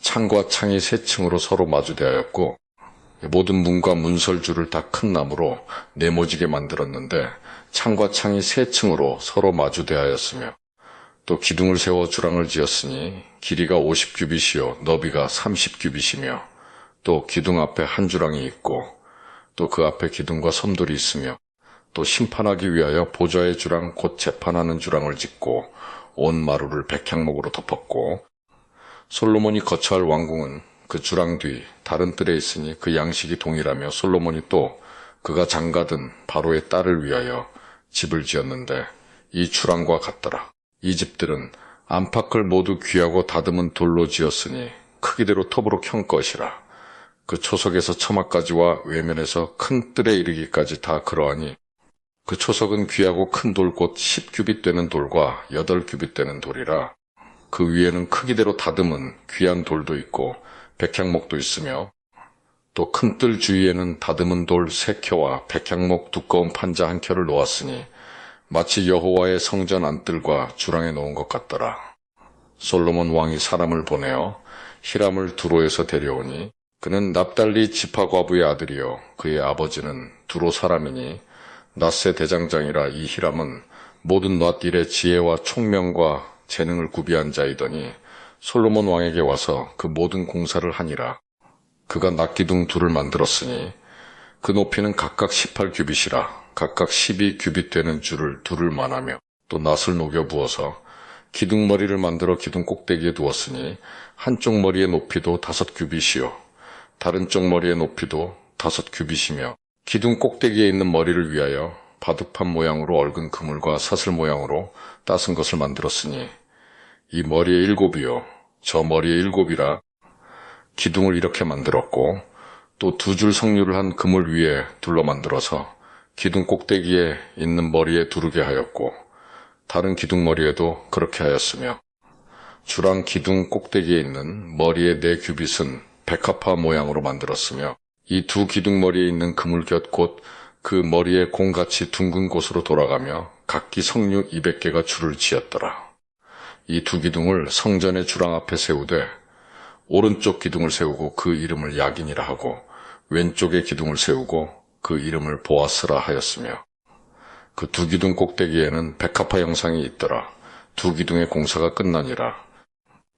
창과 창이 3층으로 서로 마주대하였고 모든 문과 문설주를 다 큰 나무로 네모지게 만들었는데 창과 창이 3층으로 서로 마주대하였으며 또 기둥을 세워 주랑을 지었으니 길이가 50규빗이요 너비가 30규빗이며 또 기둥 앞에 한 주랑이 있고 또 그 앞에 기둥과 섬돌이 있으며 또 심판하기 위하여 보좌의 주랑 곧 재판하는 주랑을 짓고 온 마루를 백향목으로 덮었고 솔로몬이 거처할 왕궁은 그 주랑 뒤 다른 뜰에 있으니 그 양식이 동일하며 솔로몬이 또 그가 장가든 바로의 딸을 위하여 집을 지었는데 이 주랑과 같더라. 이 집들은 안팎을 모두 귀하고 다듬은 돌로 지었으니 크기대로 터부록 형 것이라. 그 초석에서 처마까지와 외면에서 큰 뜰에 이르기까지 다 그러하니 그 초석은 귀하고 큰 돌 곧 10규빗 되는 돌과 8규빗 되는 돌이라. 그 위에는 크기대로 다듬은 귀한 돌도 있고 백향목도 있으며 또 큰 뜰 주위에는 다듬은 돌 3켜와 백향목 두꺼운 판자 1켜를 놓았으니 마치 여호와의 성전 안뜰과 주랑에 놓은 것 같더라. 솔로몬 왕이 사람을 보내어 히람을 두로에서 데려오니 그는 납달리 지파 과부의 아들이요 그의 아버지는 두로 사람이니 낫세 대장장이라. 이 히람은 모든 낫 일의 지혜와 총명과 재능을 구비한 자이더니 솔로몬 왕에게 와서 그 모든 공사를 하니라. 그가 낫기둥 둘을 만들었으니 그 높이는 각각 18규빗이라. 각각 12규빗 되는 줄을 둘을 만하며 또 낫을 녹여 부어서 기둥머리를 만들어 기둥 꼭대기에 두었으니 한쪽 머리의 높이도 5규빗이요 다른 쪽 머리의 높이도 5규빗이며 기둥 꼭대기에 있는 머리를 위하여 바둑판 모양으로 얽은 그물과 사슬 모양으로 따은 것을 만들었으니 이 머리의 7이요 저 머리의 7이라. 기둥을 이렇게 만들었고 또 2줄 석류를 한 그물 위에 둘러 만들어서 기둥 꼭대기에 있는 머리에 두르게 하였고 다른 기둥 머리에도 그렇게 하였으며 주랑 기둥 꼭대기에 있는 머리의 4규빗은 백합화 모양으로 만들었으며 이 2 기둥 머리에 있는 그물 곁 곧 그 머리에 공같이 둥근 곳으로 돌아가며 각기 석류 200개가 줄을 지었더라. 이 2 기둥을 성전의 주랑 앞에 세우되 오른쪽 기둥을 세우고 그 이름을 야긴이라 하고 왼쪽의 기둥을 세우고 그 이름을 보아스라 하였으며 그 2 기둥 꼭대기에는 백합화 형상이 있더라. 2 기둥의 공사가 끝나니라.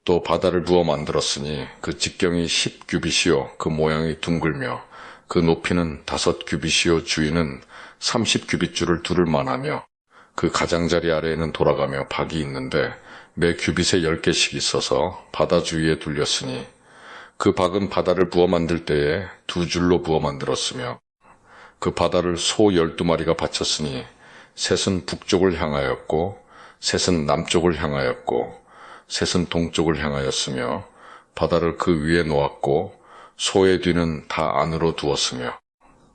또 바다를 부어 만들었으니 그 직경이 10규빗이요 그 모양이 둥글며 그 높이는 5규빗이요 주위는 30규빗 줄을 두를 만하며 그 가장자리 아래에는 돌아가며 박이 있는데 매 규빗에 10개씩 있어서 바다 주위에 둘렸으니 그 박은 바다를 부어 만들 때에 2줄로 부어 만들었으며 그 바다를 소 12마리가 바쳤으니 셋은 북쪽을 향하였고 셋은 남쪽을 향하였고 셋은 동쪽을 향하였으며 바다를 그 위에 놓았고 소의 뒤는 다 안으로 두었으며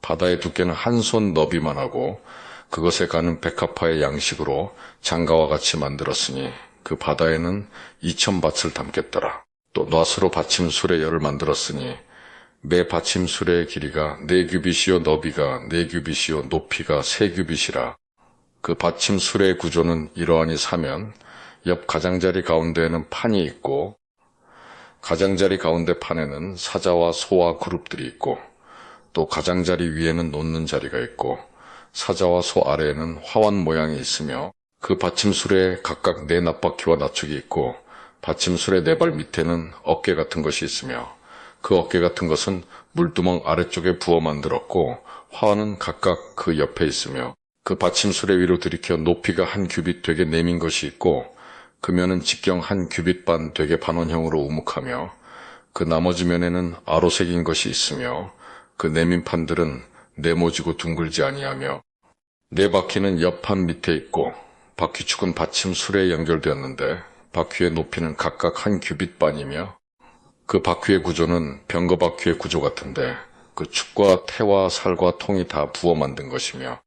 바다의 두께는 한 손 너비만 하고 그것에 가는 백합화의 양식으로 장가와 같이 만들었으니 그 바다에는 2000밭을 담겠더라. 또 낫으로 받침 수레열을 만들었으니 매 받침 수레의 길이가 4규빗이요 너비가 4규빗이요 높이가 3규빗이라. 그 받침 수레의 구조는 이러하니 사면 옆 가장자리 가운데에는 판이 있고 가장자리 가운데 판에는 사자와 소와 그룹들이 있고 또 가장자리 위에는 놓는 자리가 있고 사자와 소 아래에는 화환 모양이 있으며 그 받침술에 각각 4 납바퀴와 나축이 있고 받침술의 4발 밑에는 어깨 같은 것이 있으며 그 어깨 같은 것은 물두멍 아래쪽에 부어 만들었고 화환은 각각 그 옆에 있으며 그 받침술의 위로 들이켜 높이가 1규빗 되게 내민 것이 있고 그 면은 직경 1규빗 반 되게 반원형으로 우묵하며 그 나머지 면에는 아로 새긴 것이 있으며 그 내민 판들은 네모지고 둥글지 아니하며 4바퀴는 옆판 밑에 있고 바퀴축은 받침술에 연결되었는데 바퀴의 높이는 각각 1규빗 반이며 그 바퀴의 구조는 병거바퀴의 구조 같은데 그 축과 태와 살과 통이 다 부어 만든 것이며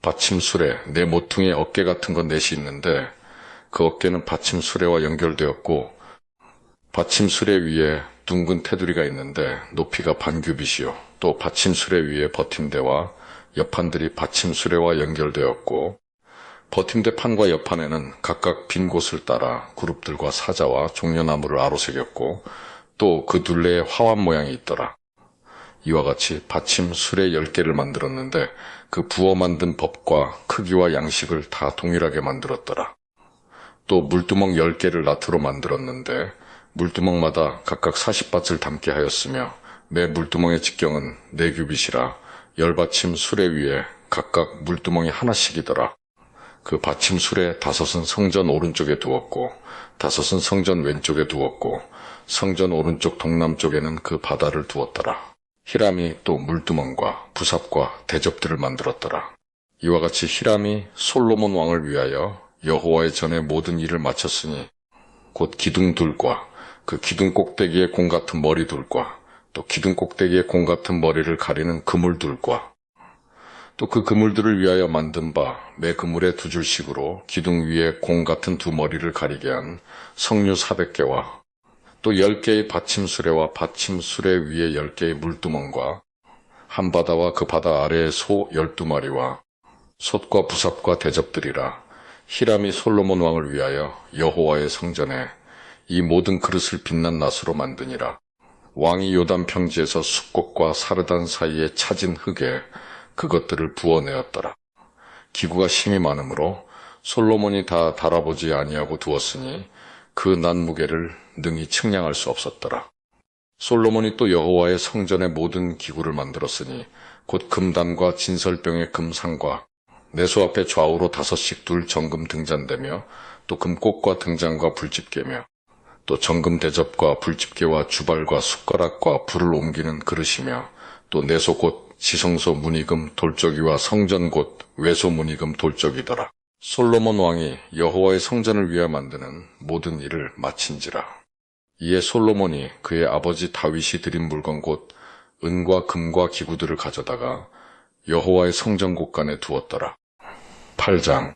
받침술에 4모퉁이의 어깨 같은 것 넷이 있는데 그 어깨는 받침수레와 연결되었고 받침수레 위에 둥근 테두리가 있는데 높이가 반규빗이요 또 받침수레 위에 버팀대와 옆판들이 받침수레와 연결되었고 버팀대 판과 옆판에는 각각 빈 곳을 따라 그룹들과 사자와 종려나무를 아로새겼고 또 그 둘레에 화환 모양이 있더라. 이와 같이 받침수레 10개를 만들었는데 그 부어 만든 법과 크기와 양식을 다 동일하게 만들었더라. 또 물두멍 10개를 나트로 만들었는데 물두멍마다 각각 40밭을 담게 하였으며 매 물두멍의 직경은 4규빗이라 10받침 수레 위에 각각 물두멍이 하나씩이더라. 그 받침 수레 5은 성전 오른쪽에 두었고 5은 성전 왼쪽에 두었고 성전 오른쪽 동남쪽에는 그 바다를 두었더라. 히람이 또 물두멍과 부삽과 대접들을 만들었더라. 이와 같이 히람이 솔로몬 왕을 위하여 여호와의 전에 모든 일을 마쳤으니 곧 기둥둘과 그 기둥 꼭대기에 공 같은 머리둘과 또 기둥 꼭대기에 공 같은 머리를 가리는 그물둘과 또 그 그물들을 위하여 만든 바 매 그물에 2줄씩으로 기둥 위에 공 같은 2머리를 가리게 한 석류 400개와 또 10개의 받침 수레와 받침 수레 위에 10개의 물두멍과 한 바다와 그 바다 아래에 소 12마리와 솥과 부삽과 대접들이라. 히람이 솔로몬 왕을 위하여 여호와의 성전에 이 모든 그릇을 빛난 낫으로 만드니라. 왕이 요단 평지에서 숫꽃과 사르단 사이에 차진 흙에 그것들을 부어내었더라. 기구가 심히 많으므로 솔로몬이 다 달아보지 아니하고 두었으니 그 낫 무게를 능히 측량할 수 없었더라. 솔로몬이 또 여호와의 성전의 모든 기구를 만들었으니 곧 금단과 진설병의 금상과 내소 앞에 좌우로 5씩 둘 정금 등잔대며 또 금꽃과 등잔과 불집게며 또 정금 대접과 불집게와 주발과 숟가락과 불을 옮기는 그릇이며 또 내소 곧 지성소 문이금 돌적이와 성전 곧 외소 문이금 돌적이더라. 솔로몬 왕이 여호와의 성전을 위하여 만드는 모든 일을 마친지라. 이에 솔로몬이 그의 아버지 다윗이 드린 물건 곧 은과 금과 기구들을 가져다가 여호와의 성전 곳간에 두었더라. 8장.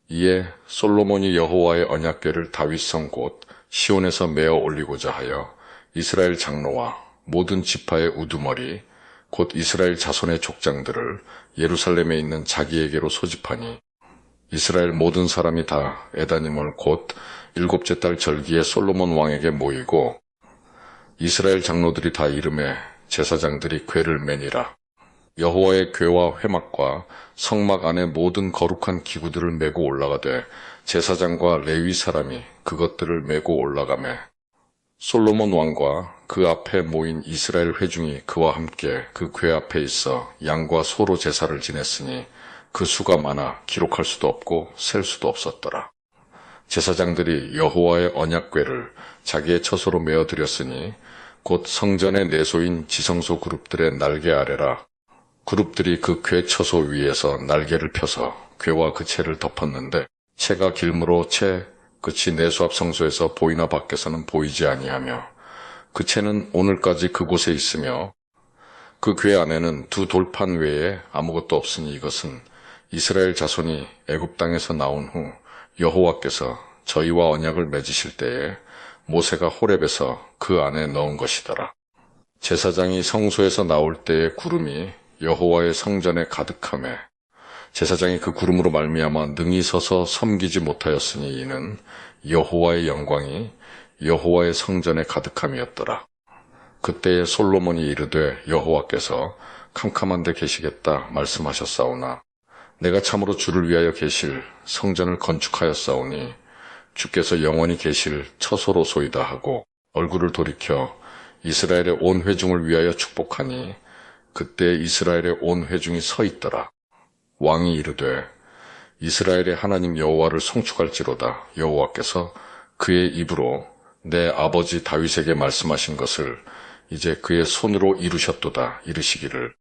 이에 솔로몬이 여호와의 언약궤를 다윗성 곧 시온에서 메어 올리고자 하여 이스라엘 장로와 모든 지파의 우두머리 곧 이스라엘 자손의 족장들을 예루살렘에 있는 자기에게로 소집하니 이스라엘 모든 사람이 다 에다님을 곧 7째 달 절기에 솔로몬 왕에게 모이고 이스라엘 장로들이 다 이름에 제사장들이 궤를 매니라. 여호와의 궤와 회막과 성막 안에 모든 거룩한 기구들을 메고 올라가되 제사장과 레위 사람이 그것들을 메고 올라가매 솔로몬 왕과 그 앞에 모인 이스라엘 회중이 그와 함께 그 궤 앞에 있어 양과 소로 제사를 지냈으니 그 수가 많아 기록할 수도 없고 셀 수도 없었더라. 제사장들이 여호와의 언약궤를 자기의 처소로 메어드렸으니 곧 성전의 내소인 지성소 그룹들의 날개 아래라. 그룹들이 그 궤 처소 위에서 날개를 펴서 궤와 그 채를 덮었는데 채가 길므로 채 끝이 내수 앞 성소에서 보이나 밖에서는 보이지 아니하며 그 채는 오늘까지 그곳에 있으며 그 궤 안에는 2 돌판 외에 아무것도 없으니 이것은 이스라엘 자손이 애굽 땅에서 나온 후 여호와께서 저희와 언약을 맺으실 때에 모세가 호렙에서 그 안에 넣은 것이더라. 제사장이 성소에서 나올 때에 구름이 여호와의 성전에 가득하매 제사장이 그 구름으로 말미암아 능히 서서 섬기지 못하였으니 이는 여호와의 영광이 여호와의 성전에 가득함이었더라. 그때에 솔로몬이 이르되 여호와께서 캄캄한 데 계시겠다 말씀하셨사오나 내가 참으로 주를 위하여 계실 성전을 건축하였사오니 주께서 영원히 계실 처소로소이다 하고 얼굴을 돌이켜 이스라엘의 온 회중을 위하여 축복하니 그때 이스라엘의 온 회중이 서 있더라. 왕이 이르되 이스라엘의 하나님 여호와를 송축할지로다. 여호와께서 그의 입으로 내 아버지 다윗에게 말씀하신 것을 이제 그의 손으로 이루셨도다. 이르시기를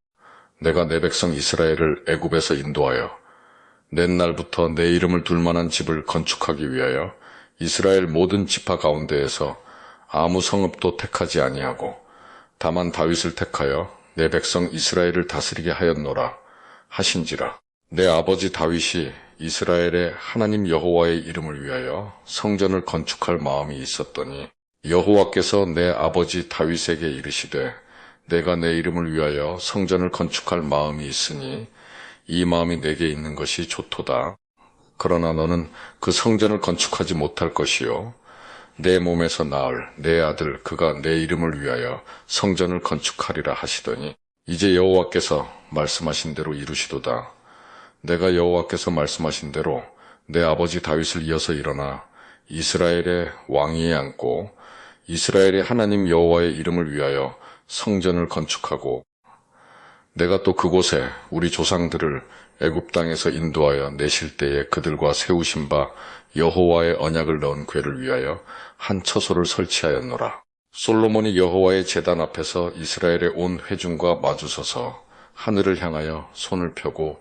내가 내 백성 이스라엘을 애굽에서 인도하여 낸 날부터 내 이름을 둘 만한 집을 건축하기 위하여 이스라엘 모든 지파 가운데에서 아무 성읍도 택하지 아니하고 다만 다윗을 택하여 내 백성 이스라엘을 다스리게 하였노라 하신지라. 내 아버지 다윗이 이스라엘의 하나님 여호와의 이름을 위하여 성전을 건축할 마음이 있었더니 여호와께서 내 아버지 다윗에게 이르시되 내가 내 이름을 위하여 성전을 건축할 마음이 있으니 이 마음이 내게 있는 것이 좋도다. 그러나 너는 그 성전을 건축하지 못할 것이요 내 몸에서 낳을 내 아들 그가 내 이름을 위하여 성전을 건축하리라 하시더니 이제 여호와께서 말씀하신 대로 이루시도다. 내가 여호와께서 말씀하신 대로 내 아버지 다윗을 이어서 일어나 이스라엘의 왕위에 앉고 이스라엘의 하나님 여호와의 이름을 위하여 성전을 건축하고 내가 또 그곳에 우리 조상들을 애굽 땅에서 인도하여 내실 때에 그들과 세우신 바 여호와의 언약을 넣은 궤를 위하여 한 처소를 설치하였노라. 솔로몬이 여호와의 제단 앞에서 이스라엘의 온 회중과 마주서서 하늘을 향하여 손을 펴고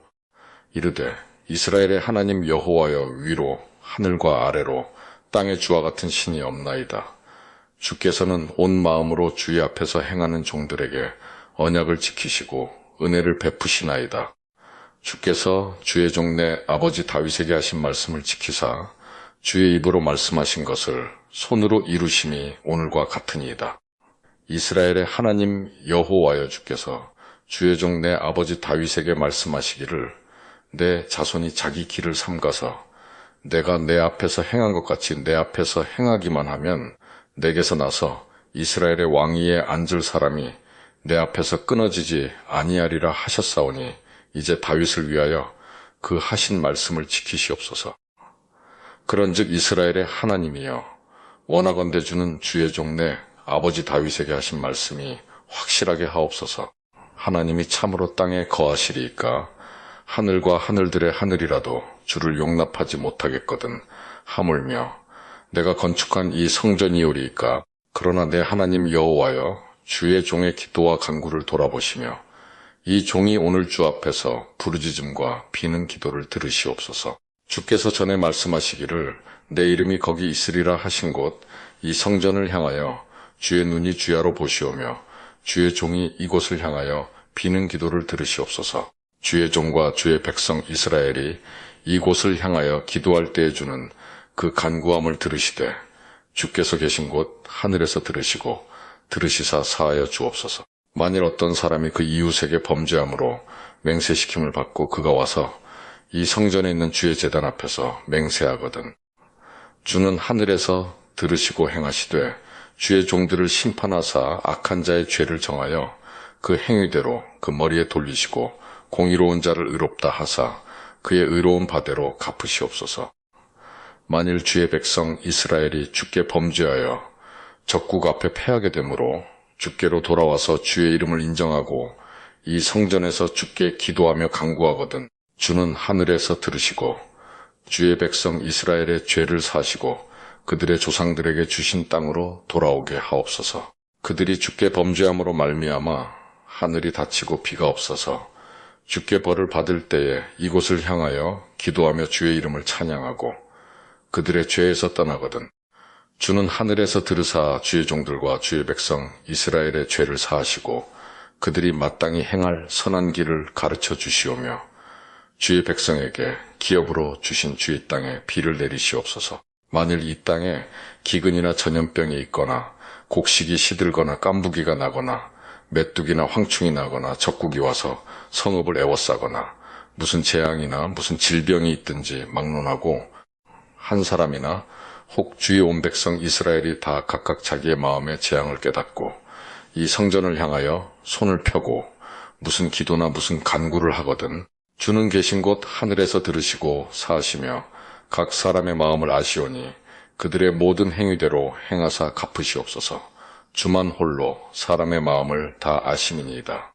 이르되 이스라엘의 하나님 여호와여, 위로 하늘과 아래로 땅의 주와 같은 신이 없나이다. 주께서는 온 마음으로 주의 앞에서 행하는 종들에게 언약을 지키시고 은혜를 베푸시나이다. 주께서 주의 종내 아버지 다윗에게 하신 말씀을 지키사 주의 입으로 말씀하신 것을 손으로 이루심이 오늘과 같으니이다. 이스라엘의 하나님 여호와여, 주께서 주의 종내 아버지 다윗에게 말씀하시기를 내 자손이 자기 길을 삼가서 내가 내 앞에서 행한 것 같이 내 앞에서 행하기만 하면 내게서 나서 이스라엘의 왕위에 앉을 사람이 내 앞에서 끊어지지 아니하리라 하셨사오니 이제 다윗을 위하여 그 하신 말씀을 지키시옵소서. 그런즉 이스라엘의 하나님이여, 원하건대 주는 주의 종내 아버지 다윗에게 하신 말씀이 확실하게 하옵소서. 하나님이 참으로 땅에 거하시리이까 하늘과 하늘들의 하늘이라도 주를 용납하지 못하겠거든 하물며 내가 건축한 이 성전이오리이까. 그러나 내 하나님 여호와여, 주의 종의 기도와 간구를 돌아보시며 이 종이 오늘 주 앞에서 부르짖음과 비는 기도를 들으시옵소서. 주께서 전에 말씀하시기를 내 이름이 거기 있으리라 하신 곳 이 성전을 향하여 주의 눈이 주야로 보시오며 주의 종이 이곳을 향하여 비는 기도를 들으시옵소서. 주의 종과 주의 백성 이스라엘이 이곳을 향하여 기도할 때에 주는 그 간구함을 들으시되 주께서 계신 곳 하늘에서 들으시고 들으시사 사하여 주옵소서. 만일 어떤 사람이 그 이웃에게 범죄함으로 맹세시킴을 받고 그가 와서 이 성전에 있는 주의 제단 앞에서 맹세하거든 주는 하늘에서 들으시고 행하시되 주의 종들을 심판하사 악한 자의 죄를 정하여 그 행위대로 그 머리에 돌리시고 공의로운 자를 의롭다 하사 그의 의로운 바대로 갚으시옵소서. 만일 주의 백성 이스라엘이 주께 범죄하여 적국 앞에 패하게 되므로 주께로 돌아와서 주의 이름을 인정하고 이 성전에서 주께 기도하며 간구하거든 주는 하늘에서 들으시고 주의 백성 이스라엘의 죄를 사시고 그들의 조상들에게 주신 땅으로 돌아오게 하옵소서. 그들이 주께 범죄함으로 말미암아 하늘이 닫히고 비가 없어서 주께 벌을 받을 때에 이곳을 향하여 기도하며 주의 이름을 찬양하고 그들의 죄에서 떠나거든 주는 하늘에서 들으사 주의 종들과 주의 백성 이스라엘의 죄를 사하시고 그들이 마땅히 행할 선한 길을 가르쳐 주시오며 주의 백성에게 기업으로 주신 주의 땅에 비를 내리시옵소서. 만일 이 땅에 기근이나 전염병이 있거나 곡식이 시들거나 깐부기가 나거나 메뚜기나 황충이 나거나 적국이 와서 성읍을 에워싸거나 무슨 재앙이나 무슨 질병이 있든지 막론하고 한 사람이나 혹 주의 온 백성 이스라엘이 다 각각 자기의 마음의 재앙을 깨닫고 이 성전을 향하여 손을 펴고 무슨 기도나 무슨 간구를 하거든 주는 계신 곳 하늘에서 들으시고 사하시며 각 사람의 마음을 아시오니 그들의 모든 행위대로 행하사 갚으시옵소서. 주만 홀로 사람의 마음을 다 아심이니이다.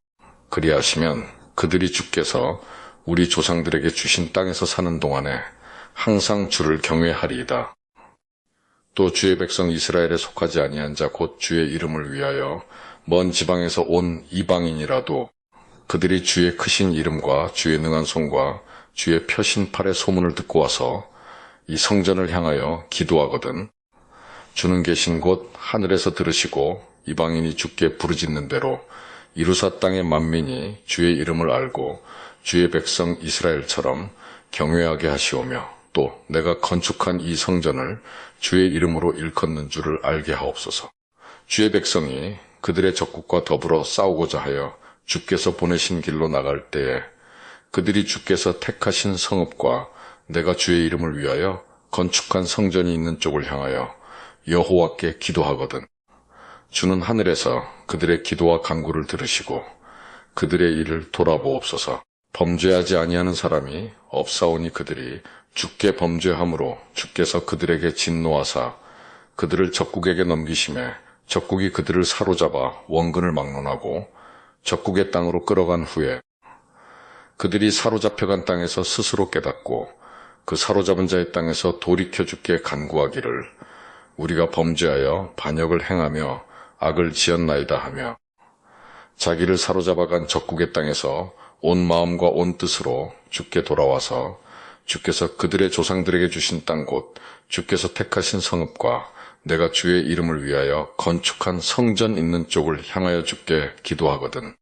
그리하시면 그들이 주께서 우리 조상들에게 주신 땅에서 사는 동안에 항상 주를 경외하리이다. 또 주의 백성 이스라엘에 속하지 아니한 자 곧 주의 이름을 위하여 먼 지방에서 온 이방인이라도 그들이 주의 크신 이름과 주의 능한 손과 주의 펴신 팔의 소문을 듣고 와서 이 성전을 향하여 기도하거든 주는 계신 곳 하늘에서 들으시고 이방인이 주께 부르짖는 대로 이루사 땅의 만민이 주의 이름을 알고 주의 백성 이스라엘처럼 경외하게 하시오며 또 내가 건축한 이 성전을 주의 이름으로 일컫는 줄을 알게 하옵소서. 주의 백성이 그들의 적국과 더불어 싸우고자 하여 주께서 보내신 길로 나갈 때에 그들이 주께서 택하신 성읍과 내가 주의 이름을 위하여 건축한 성전이 있는 쪽을 향하여 여호와께 기도하거든 주는 하늘에서 그들의 기도와 간구를 들으시고 그들의 일을 돌아보옵소서. 범죄하지 아니하는 사람이 없사오니 그들이 주께 범죄함으로 주께서 그들에게 진노하사 그들을 적국에게 넘기심에 적국이 그들을 사로잡아 원근을 막론하고 적국의 땅으로 끌어간 후에 그들이 사로잡혀간 땅에서 스스로 깨닫고 그 사로잡은 자의 땅에서 돌이켜 주께 간구하기를 우리가 범죄하여 반역을 행하며 악을 지었나이다 하며 자기를 사로잡아간 적국의 땅에서 온 마음과 온 뜻으로 주께 돌아와서 주께서 그들의 조상들에게 주신 땅 곧 주께서 택하신 성읍과 내가 주의 이름을 위하여 건축한 성전 있는 쪽을 향하여 주께 기도하거든.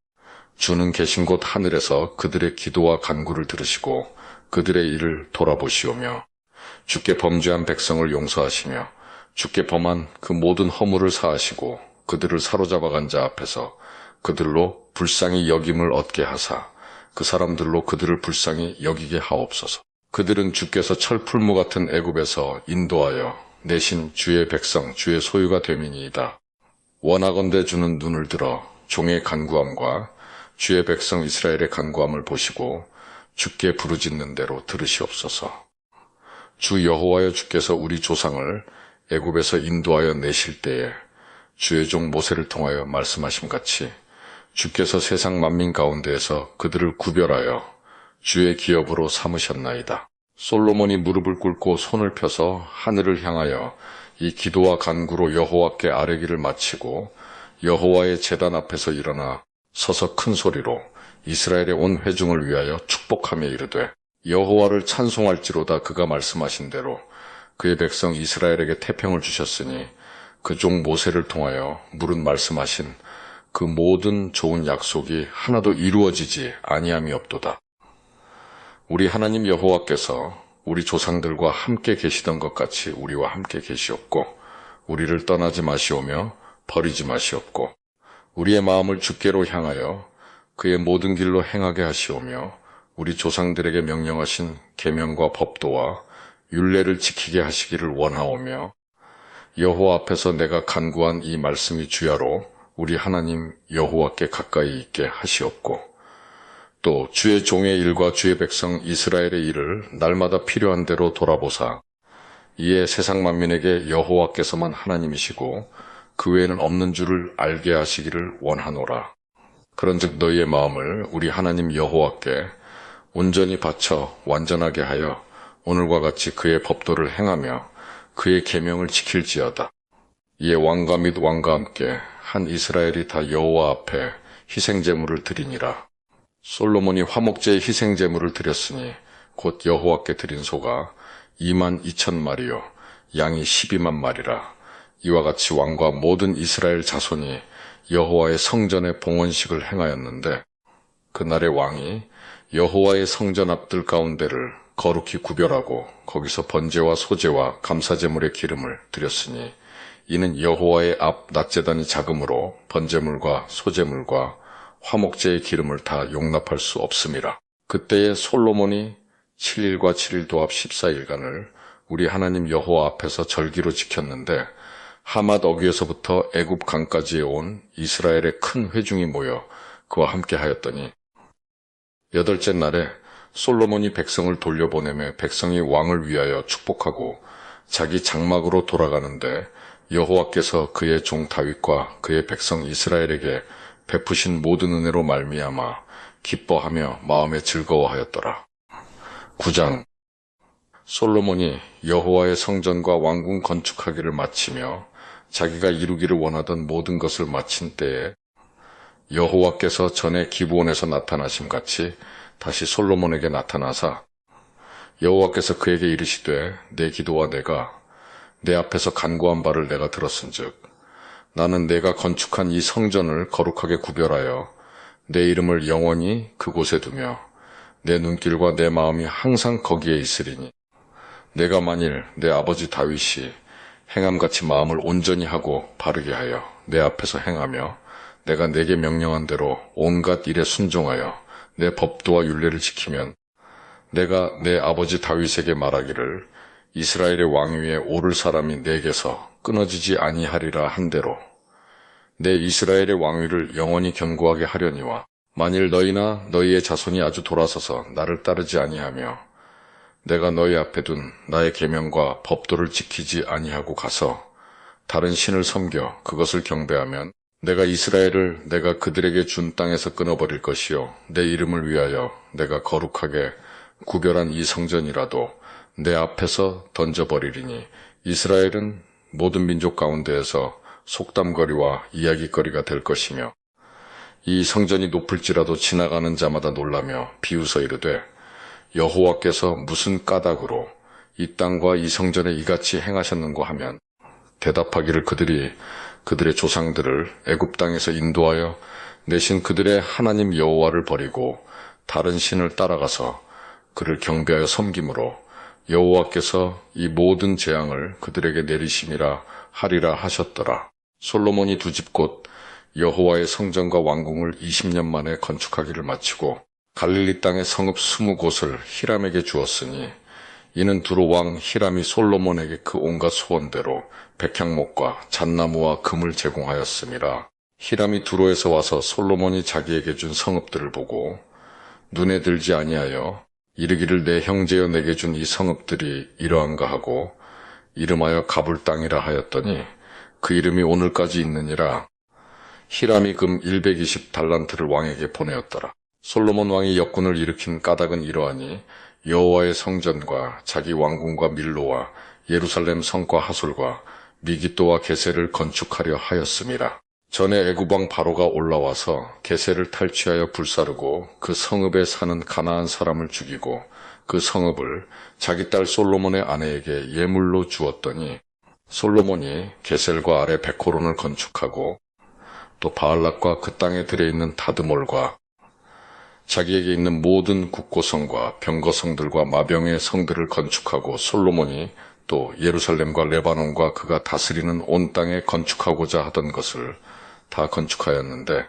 주는 계신 곳 하늘에서 그들의 기도와 간구를 들으시고 그들의 일을 돌아보시오며 주께 범죄한 백성을 용서하시며 주께 범한 그 모든 허물을 사하시고 그들을 사로잡아간 자 앞에서 그들로 불쌍히 여김을 얻게 하사 그 사람들로 그들을 불쌍히 여기게 하옵소서. 그들은 주께서 철풀무 같은 애굽에서 인도하여 내신 주의 백성 주의 소유가 됨이니이다. 원하건대 주는 눈을 들어 종의 간구함과 주의 백성 이스라엘의 간구함을 보시고 주께 부르짖는 대로 들으시옵소서. 주 여호와여 주께서 우리 조상을 애굽에서 인도하여 내실 때에 주의 종 모세를 통하여 말씀하심같이 주께서 세상 만민 가운데에서 그들을 구별하여 주의 기업으로 삼으셨나이다. 솔로몬이 무릎을 꿇고 손을 펴서 하늘을 향하여 이 기도와 간구로 여호와께 아뢰기를 마치고 여호와의 제단 앞에서 일어나 서서 큰 소리로 이스라엘의 온 회중을 위하여 축복하며 이르되 여호와를 찬송할지로다. 그가 말씀하신 대로 그의 백성 이스라엘에게 태평을 주셨으니 그 종 모세를 통하여 물은 말씀하신 그 모든 좋은 약속이 하나도 이루어지지 아니함이 없도다. 우리 하나님 여호와께서 우리 조상들과 함께 계시던 것 같이 우리와 함께 계시옵고 우리를 떠나지 마시오며 버리지 마시옵고 우리의 마음을 주께로 향하여 그의 모든 길로 행하게 하시오며 우리 조상들에게 명령하신 계명과 법도와 율례를 지키게 하시기를 원하오며 여호와 앞에서 내가 간구한 이 말씀이 주야로 우리 하나님 여호와께 가까이 있게 하시옵고 또 주의 종의 일과 주의 백성 이스라엘의 일을 날마다 필요한 대로 돌아보사 이에 세상 만민에게 여호와께서만 하나님이시고 그 외에는 없는 줄을 알게 하시기를 원하노라. 그런즉 너희의 마음을 우리 하나님 여호와께 온전히 바쳐 완전하게 하여 오늘과 같이 그의 법도를 행하며 그의 계명을 지킬지어다. 이에 왕과 및 왕과 함께 한 이스라엘이 다 여호와 앞에 희생제물을 드리니라. 솔로몬이 화목제의 희생제물을 드렸으니 곧 여호와께 드린 소가 22,000마리요 양이 12만 마리라. 이와 같이 왕과 모든 이스라엘 자손이 여호와의 성전의 봉헌식을 행하였는데 그날의 왕이 여호와의 성전 앞들 가운데를 거룩히 구별하고 거기서 번제와 소제와 감사제물의 기름을 드렸으니 이는 여호와의 앞 낮제단이 작으므로 번제물과 소제물과 화목제의 기름을 다 용납할 수 없음이라. 그때에 솔로몬이 7일과 7일 도합 14일간을 우리 하나님 여호와 앞에서 절기로 지켰는데 하맛 어귀에서부터 애굽 강까지에 온 이스라엘의 큰 회중이 모여 그와 함께 하였더니 8째 날에 솔로몬이 백성을 돌려보내며 백성이 왕을 위하여 축복하고 자기 장막으로 돌아가는데 여호와께서 그의 종 다윗과 그의 백성 이스라엘에게 베푸신 모든 은혜로 말미암아 기뻐하며 마음에 즐거워하였더라. 9장 솔로몬이 여호와의 성전과 왕궁 건축하기를 마치며 자기가 이루기를 원하던 모든 것을 마친 때에 여호와께서 전에 기브온에서 나타나심같이 다시 솔로몬에게 나타나사 여호와께서 그에게 이르시되 내 기도와 내가 내 앞에서 간구한 바를 내가 들었은즉 나는 내가 건축한 이 성전을 거룩하게 구별하여 내 이름을 영원히 그곳에 두며 내 눈길과 내 마음이 항상 거기에 있으리니 내가 만일 내 아버지 다윗이 행함같이 마음을 온전히 하고 바르게 하여 내 앞에서 행하며 내가 내게 명령한 대로 온갖 일에 순종하여 내 법도와 율례를 지키면 내가 내 아버지 다윗에게 말하기를 이스라엘의 왕 위에 오를 사람이 내게서 끊어지지 아니하리라 한 대로 내 이스라엘의 왕위를 영원히 견고하게 하려니와 만일 너희나 너희의 자손이 아주 돌아서서 나를 따르지 아니하며 내가 너희 앞에 둔 나의 계명과 법도를 지키지 아니하고 가서 다른 신을 섬겨 그것을 경배하면 내가 이스라엘을 내가 그들에게 준 땅에서 끊어버릴 것이요 내 이름을 위하여 내가 거룩하게 구별한 이 성전이라도 내 앞에서 던져버리리니 이스라엘은 모든 민족 가운데에서 속담거리와 이야기거리가 될 것이며 이 성전이 높을지라도 지나가는 자마다 놀라며 비웃어 이르되 여호와께서 무슨 까닭으로 이 땅과 이 성전에 이같이 행하셨는고 하면 대답하기를 그들이 그들의 조상들을 애굽 땅에서 인도하여 내신 그들의 하나님 여호와를 버리고 다른 신을 따라가서 그를 경배하여 섬김으로 여호와께서 이 모든 재앙을 그들에게 내리심이라 하리라 하셨더라. 솔로몬이 두 집 곧 여호와의 성전과 왕궁을 20년 만에 건축하기를 마치고 갈릴리 땅의 성읍 20곳을 히람에게 주었으니 이는 두로 왕 히람이 솔로몬에게 그 온갖 소원대로 백향목과 잣나무와 금을 제공하였음이라. 히람이 두로에서 와서 솔로몬이 자기에게 준 성읍들을 보고 눈에 들지 아니하여 이르기를 내 형제여 내게 준 이 성읍들이 이러한가 하고 이름하여 가불 땅이라 하였더니 그 이름이 오늘까지 있느니라. 히람이 금 120달란트를 왕에게 보내었더라. 솔로몬 왕이 역군을 일으킨 까닭은 이러하니 여호와의 성전과 자기 왕궁과 밀로와 예루살렘 성과 하솔과 미깃도와 게셀을 건축하려 하였음이라. 전에 애굽 왕 바로가 올라와서 게셀을 탈취하여 불사르고 그 성읍에 사는 가나안 사람을 죽이고 그 성읍을 자기 딸 솔로몬의 아내에게 예물로 주었더니 솔로몬이 게셀과 아래 베코론을 건축하고 또 바알락과 그 땅에 들여있는 다드몰과 자기에게 있는 모든 국고성과 병거성들과 마병의 성들을 건축하고 솔로몬이 또 예루살렘과 레바논과 그가 다스리는 온 땅에 건축하고자 하던 것을 다 건축하였는데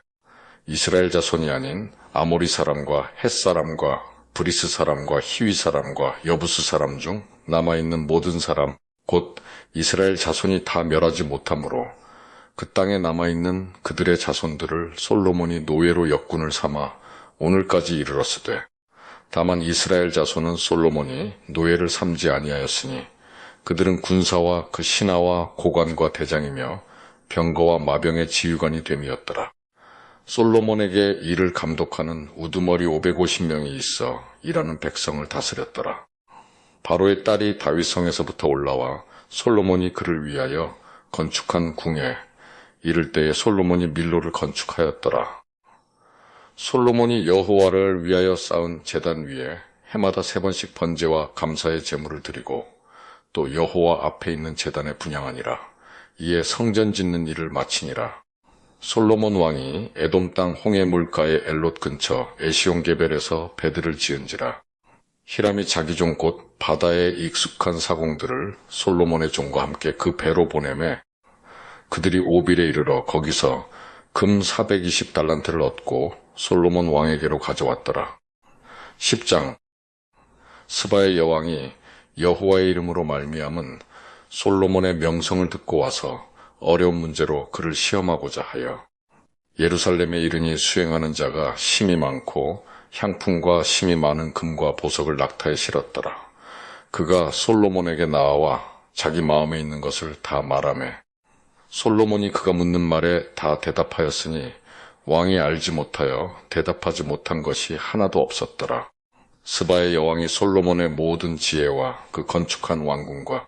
이스라엘 자손이 아닌 아모리 사람과 헷 사람과 브리스 사람과 히위 사람과 여부스 사람 중 남아있는 모든 사람 곧 이스라엘 자손이 다 멸하지 못하므로 그 땅에 남아있는 그들의 자손들을 솔로몬이 노예로 역군을 삼아 오늘까지 이르렀으되 다만 이스라엘 자손은 솔로몬이 노예를 삼지 아니하였으니 그들은 군사와 그 신하와 고관과 대장이며 병거와 마병의 지휘관이 됨이었더라. 솔로몬에게 이를 감독하는 우두머리 550명이 있어 일하는 백성을 다스렸더라. 바로의 딸이 다윗성에서부터 올라와 솔로몬이 그를 위하여 건축한 궁에 이를 때에 솔로몬이 밀로를 건축하였더라. 솔로몬이 여호와를 위하여 쌓은 제단 위에 해마다 3번씩 번제와 감사의 제물을 드리고 또 여호와 앞에 있는 제단에 분향하니라. 이에 성전 짓는 일을 마치니라. 솔로몬 왕이 에돔 땅 홍해 물가의 엘롯 근처 에시온게벨에서 배들을 지은지라. 히람이 자기 종 곧 바다에 익숙한 사공들을 솔로몬의 종과 함께 그 배로 보내매 그들이 오빌에 이르러 거기서 금 420달란트를 얻고 솔로몬 왕에게로 가져왔더라. 10장 스바의 여왕이 여호와의 이름으로 말미암은 솔로몬의 명성을 듣고 와서 어려운 문제로 그를 시험하고자 하여 예루살렘에 이르니 수행하는 자가 심이 많고 향품과 심이 많은 금과 보석을 낙타에 실었더라. 그가 솔로몬에게 나와 자기 마음에 있는 것을 다 말하매 솔로몬이 그가 묻는 말에 다 대답하였으니 왕이 알지 못하여 대답하지 못한 것이 하나도 없었더라. 스바의 여왕이 솔로몬의 모든 지혜와 그 건축한 왕궁과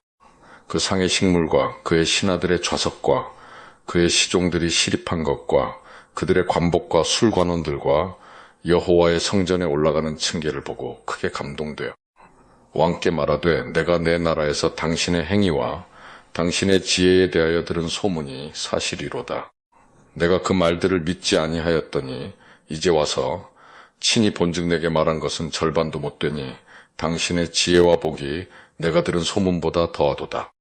그 상의 식물과 그의 신하들의 좌석과 그의 시종들이 시립한 것과 그들의 관복과 술관원들과 여호와의 성전에 올라가는 층계를 보고 크게 감동되어 왕께 말하되 내가 내 나라에서 당신의 행위와 당신의 지혜에 대하여 들은 소문이 사실이로다. 내가 그 말들을 믿지 아니하였더니 이제 와서 친히 본즉 내게 말한 것은 절반도 못 되니 당신의 지혜와 복이 내가 들은 소문보다 더하도다.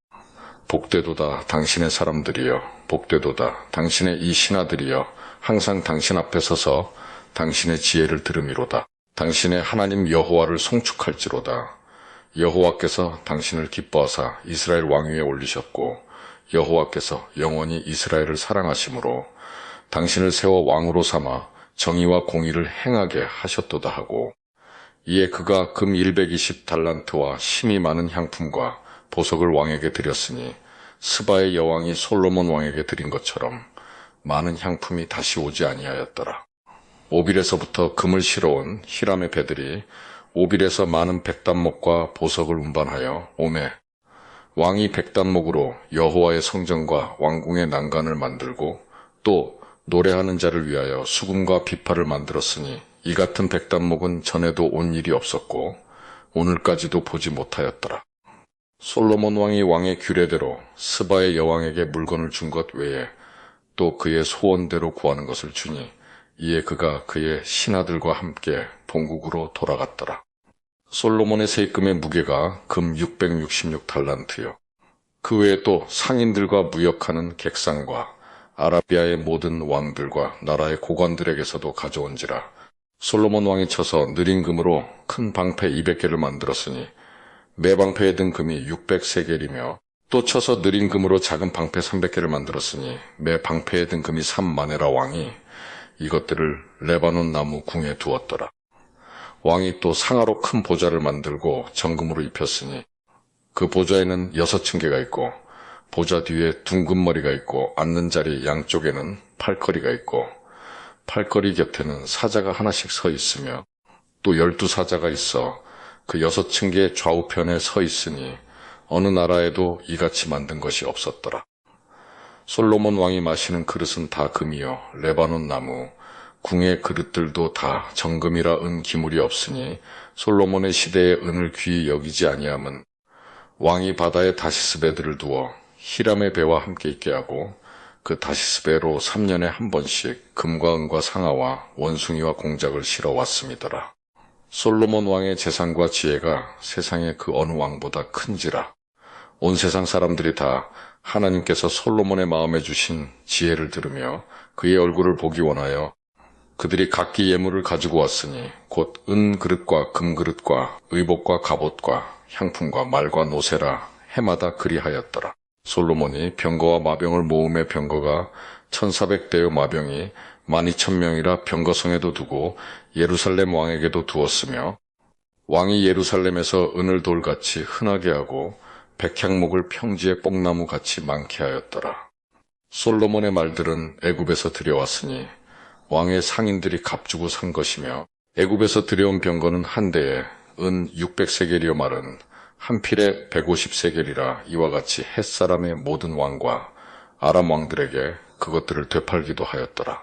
복되도다 당신의 사람들이여, 복되도다 당신의 이 신하들이여, 항상 당신 앞에 서서 당신의 지혜를 들음이로다. 당신의 하나님 여호와를 송축할지로다. 여호와께서 당신을 기뻐하사 이스라엘 왕위에 올리셨고 여호와께서 영원히 이스라엘을 사랑하심으로 당신을 세워 왕으로 삼아 정의와 공의를 행하게 하셨도다 하고 이에 그가 금 120달란트와 심이 많은 향품과 보석을 왕에게 드렸으니 스바의 여왕이 솔로몬 왕에게 드린 것처럼 많은 향품이 다시 오지 아니하였더라. 오빌에서부터 금을 실어온 히람의 배들이 오빌에서 많은 백단목과 보석을 운반하여 오매 왕이 백단목으로 여호와의 성전과 왕궁의 난간을 만들고 또 노래하는 자를 위하여 수금과 비파를 만들었으니 이 같은 백단목은 전에도 온 일이 없었고 오늘까지도 보지 못하였더라. 솔로몬 왕이 왕의 규례대로 스바의 여왕에게 물건을 준 것 외에 또 그의 소원대로 구하는 것을 주니 이에 그가 그의 신하들과 함께 본국으로 돌아갔더라. 솔로몬의 세금의 무게가 금 666달란트요. 그 외에 또 상인들과 무역하는 객상과 아라비아의 모든 왕들과 나라의 고관들에게서도 가져온지라. 솔로몬 왕이 쳐서 느린 금으로 큰 방패 200개를 만들었으니 매 방패에 든 금이 600세겔이며 또 쳐서 느린 금으로 작은 방패 300개를 만들었으니 매 방패에 든 금이 3마네라. 왕이 이것들을 레바논 나무 궁에 두었더라. 왕이 또 상아로 큰 보좌를 만들고 정금으로 입혔으니 그 보좌에는 6층계가 있고 보좌 뒤에 둥근 머리가 있고 앉는 자리 양쪽에는 팔걸이가 있고 팔걸이 곁에는 사자가 하나씩 서 있으며 또 12사자가 있어 그 6층계 좌우편에 서 있으니 어느 나라에도 이같이 만든 것이 없었더라. 솔로몬 왕이 마시는 그릇은 다 금이요 레바논 나무, 궁의 그릇들도 다 정금이라 은 기물이 없으니 솔로몬의 시대에 은을 귀히 여기지 아니함은 왕이 바다에 다시스 배들을 두어 히람의 배와 함께 있게 하고 그 다시스 배로 3년에 한 번씩 금과 은과 상아와 원숭이와 공작을 실어 왔음이더라. 솔로몬 왕의 재산과 지혜가 세상의 그 어느 왕보다 큰지라. 온 세상 사람들이 다 하나님께서 솔로몬의 마음에 주신 지혜를 들으며 그의 얼굴을 보기 원하여 그들이 각기 예물을 가지고 왔으니 곧 은 그릇과 금 그릇과 의복과 갑옷과 향품과 말과 노새라 해마다 그리하였더라. 솔로몬이 병거와 마병을 모음에 병거가 1400대의 마병이 12000명이라 병거성에도 두고 예루살렘 왕에게도 두었으며 왕이 예루살렘에서 은을 돌같이 흔하게 하고 백향목을 평지의 뽕나무같이 많게 하였더라. 솔로몬의 말들은 애굽에서 들여왔으니 왕의 상인들이 값주고 산 것이며 애굽에서 들여온 병거는 한 대에 은 600세겔이요 말은 한 필에 150세겔이라 이와 같이 헷사람의 모든 왕과 아람 왕들에게 그것들을 되팔기도 하였더라.